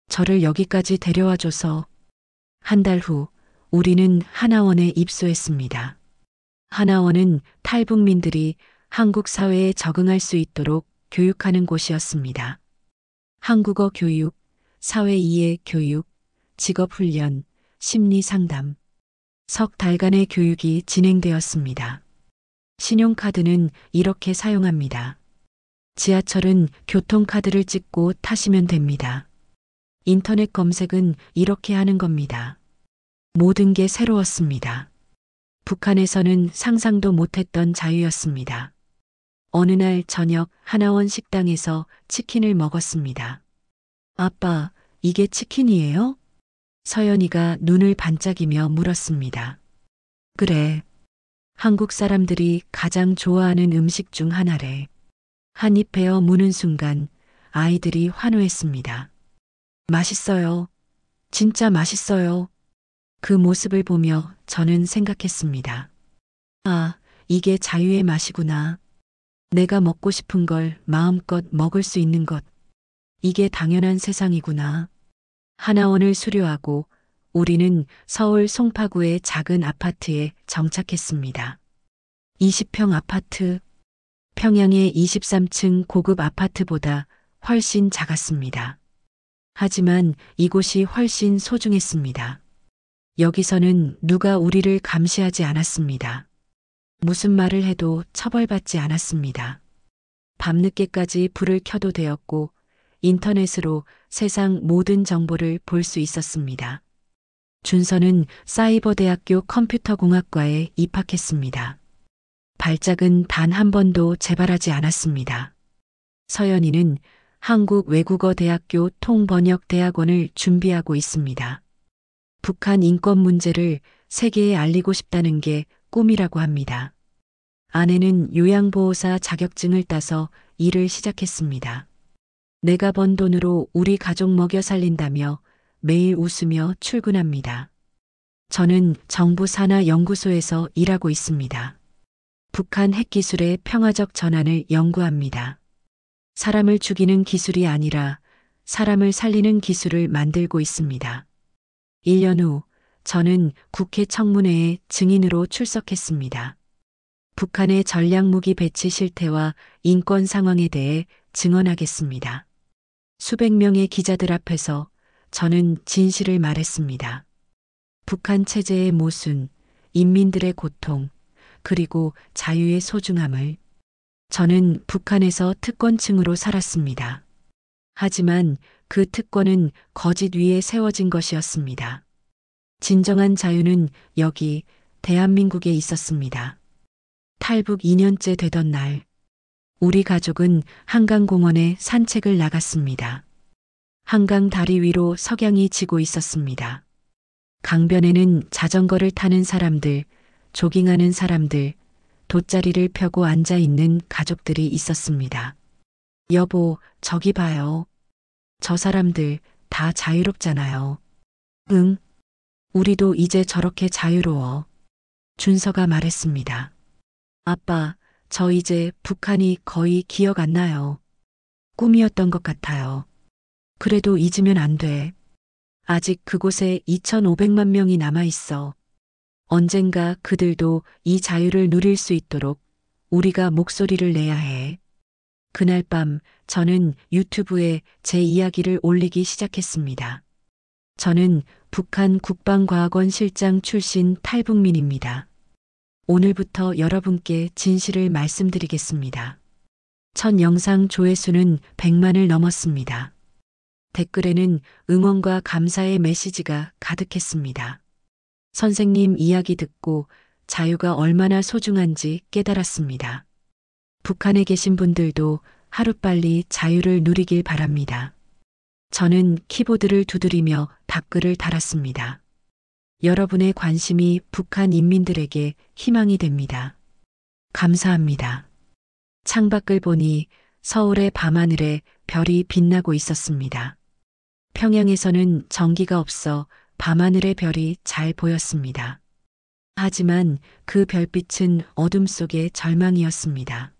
저를 여기까지 데려와줘서. 한 달 후 우리는 하나원에 입소했습니다. 하나원은 탈북민들이 한국 사회에 적응할 수 있도록 교육하는 곳이었습니다. 한국어 교육, 사회 이해 교육, 직업 훈련, 심리 상담. 석 달간의 교육이 진행되었습니다. 신용카드는 이렇게 사용합니다. 지하철은 교통카드를 찍고 타시면 됩니다. 인터넷 검색은 이렇게 하는 겁니다. 모든 게 새로웠습니다. 북한에서는 상상도 못했던 자유였습니다. 어느 날 저녁 하나원 식당에서 치킨을 먹었습니다. 아빠, 이게 치킨이에요? 서연이가 눈을 반짝이며 물었습니다. 그래. 한국 사람들이 가장 좋아하는 음식 중 하나래. 한 입 베어 무는 순간 아이들이 환호했습니다. 맛있어요. 진짜 맛있어요. 그 모습을 보며 저는 생각했습니다. 아, 이게 자유의 맛이구나. 내가 먹고 싶은 걸 마음껏 먹을 수 있는 것. 이게 당연한 세상이구나. 하나원을 수료하고 우리는 서울 송파구의 작은 아파트에 정착했습니다. 20평 아파트. 평양의 23층 고급 아파트보다 훨씬 작았습니다. 하지만 이곳이 훨씬 소중했습니다. 여기서는 누가 우리를 감시하지 않았습니다. 무슨 말을 해도 처벌받지 않았습니다. 밤늦게까지 불을 켜도 되었고 인터넷으로 세상 모든 정보를 볼 수 있었습니다. 준서는 사이버대학교 컴퓨터공학과에 입학했습니다. 발작은 단 한 번도 재발하지 않았습니다. 서연이는 한국외국어대학교 통번역대학원을 준비하고 있습니다. 북한 인권 문제를 세계에 알리고 싶다는 게 꿈이라고 합니다. 아내는 요양보호사 자격증을 따서 일을 시작했습니다. 내가 번 돈으로 우리 가족 먹여 살린다며 매일 웃으며 출근합니다. 저는 정부 산하 연구소에서 일하고 있습니다. 북한 핵기술의 평화적 전환을 연구합니다. 사람을 죽이는 기술이 아니라 사람을 살리는 기술을 만들고 있습니다. 1년 후 저는 국회 청문회에 증인으로 출석했습니다. 북한의 전략무기 배치 실태와 인권 상황에 대해 증언하겠습니다. 수백 명의 기자들 앞에서 저는 진실을 말했습니다. 북한 체제의 모순, 인민들의 고통, 그리고 자유의 소중함을. 저는 북한에서 특권층으로 살았습니다. 하지만 그 특권은 거짓 위에 세워진 것이었습니다. 진정한 자유는 여기 대한민국에 있었습니다. 탈북 2년째 되던 날, 우리 가족은 한강공원에 산책을 나갔습니다. 한강 다리 위로 석양이 지고 있었습니다. 강변에는 자전거를 타는 사람들, 조깅하는 사람들, 돗자리를 펴고 앉아 있는 가족들이 있었습니다. 여보, 저기 봐요. 저 사람들 다 자유롭잖아요. 응, 우리도 이제 저렇게 자유로워. 준서가 말했습니다. 아빠, 저 이제 북한이 거의 기억 안 나요. 꿈이었던 것 같아요. 그래도 잊으면 안 돼. 아직 그곳에 2,500만 명이 남아 있어. 언젠가 그들도 이 자유를 누릴 수 있도록 우리가 목소리를 내야 해. 그날 밤 저는 유튜브에 제 이야기를 올리기 시작했습니다. 저는 북한 국방과학원 실장 출신 탈북민입니다. 오늘부터 여러분께 진실을 말씀드리겠습니다. 첫 영상 조회수는 100만을 넘었습니다. 댓글에는 응원과 감사의 메시지가 가득했습니다. 선생님 이야기 듣고 자유가 얼마나 소중한지 깨달았습니다. 북한에 계신 분들도 하루빨리 자유를 누리길 바랍니다. 저는 키보드를 두드리며 답글을 달았습니다. 여러분의 관심이 북한 인민들에게 희망이 됩니다. 감사합니다. 창밖을 보니 서울의 밤하늘에 별이 빛나고 있었습니다. 평양에서는 전기가 없어 밤하늘의 별이 잘 보였습니다. 하지만 그 별빛은 어둠 속의 절망이었습니다.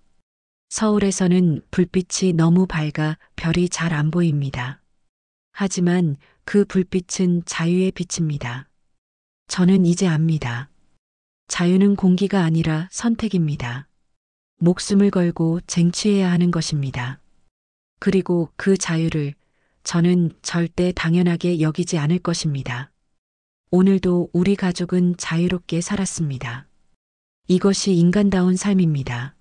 서울에서는 불빛이 너무 밝아 별이 잘 안 보입니다. 하지만 그 불빛은 자유의 빛입니다. 저는 이제 압니다. 자유는 공기가 아니라 선택입니다. 목숨을 걸고 쟁취해야 하는 것입니다. 그리고 그 자유를 저는 절대 당연하게 여기지 않을 것입니다. 오늘도 우리 가족은 자유롭게 살았습니다. 이것이 인간다운 삶입니다.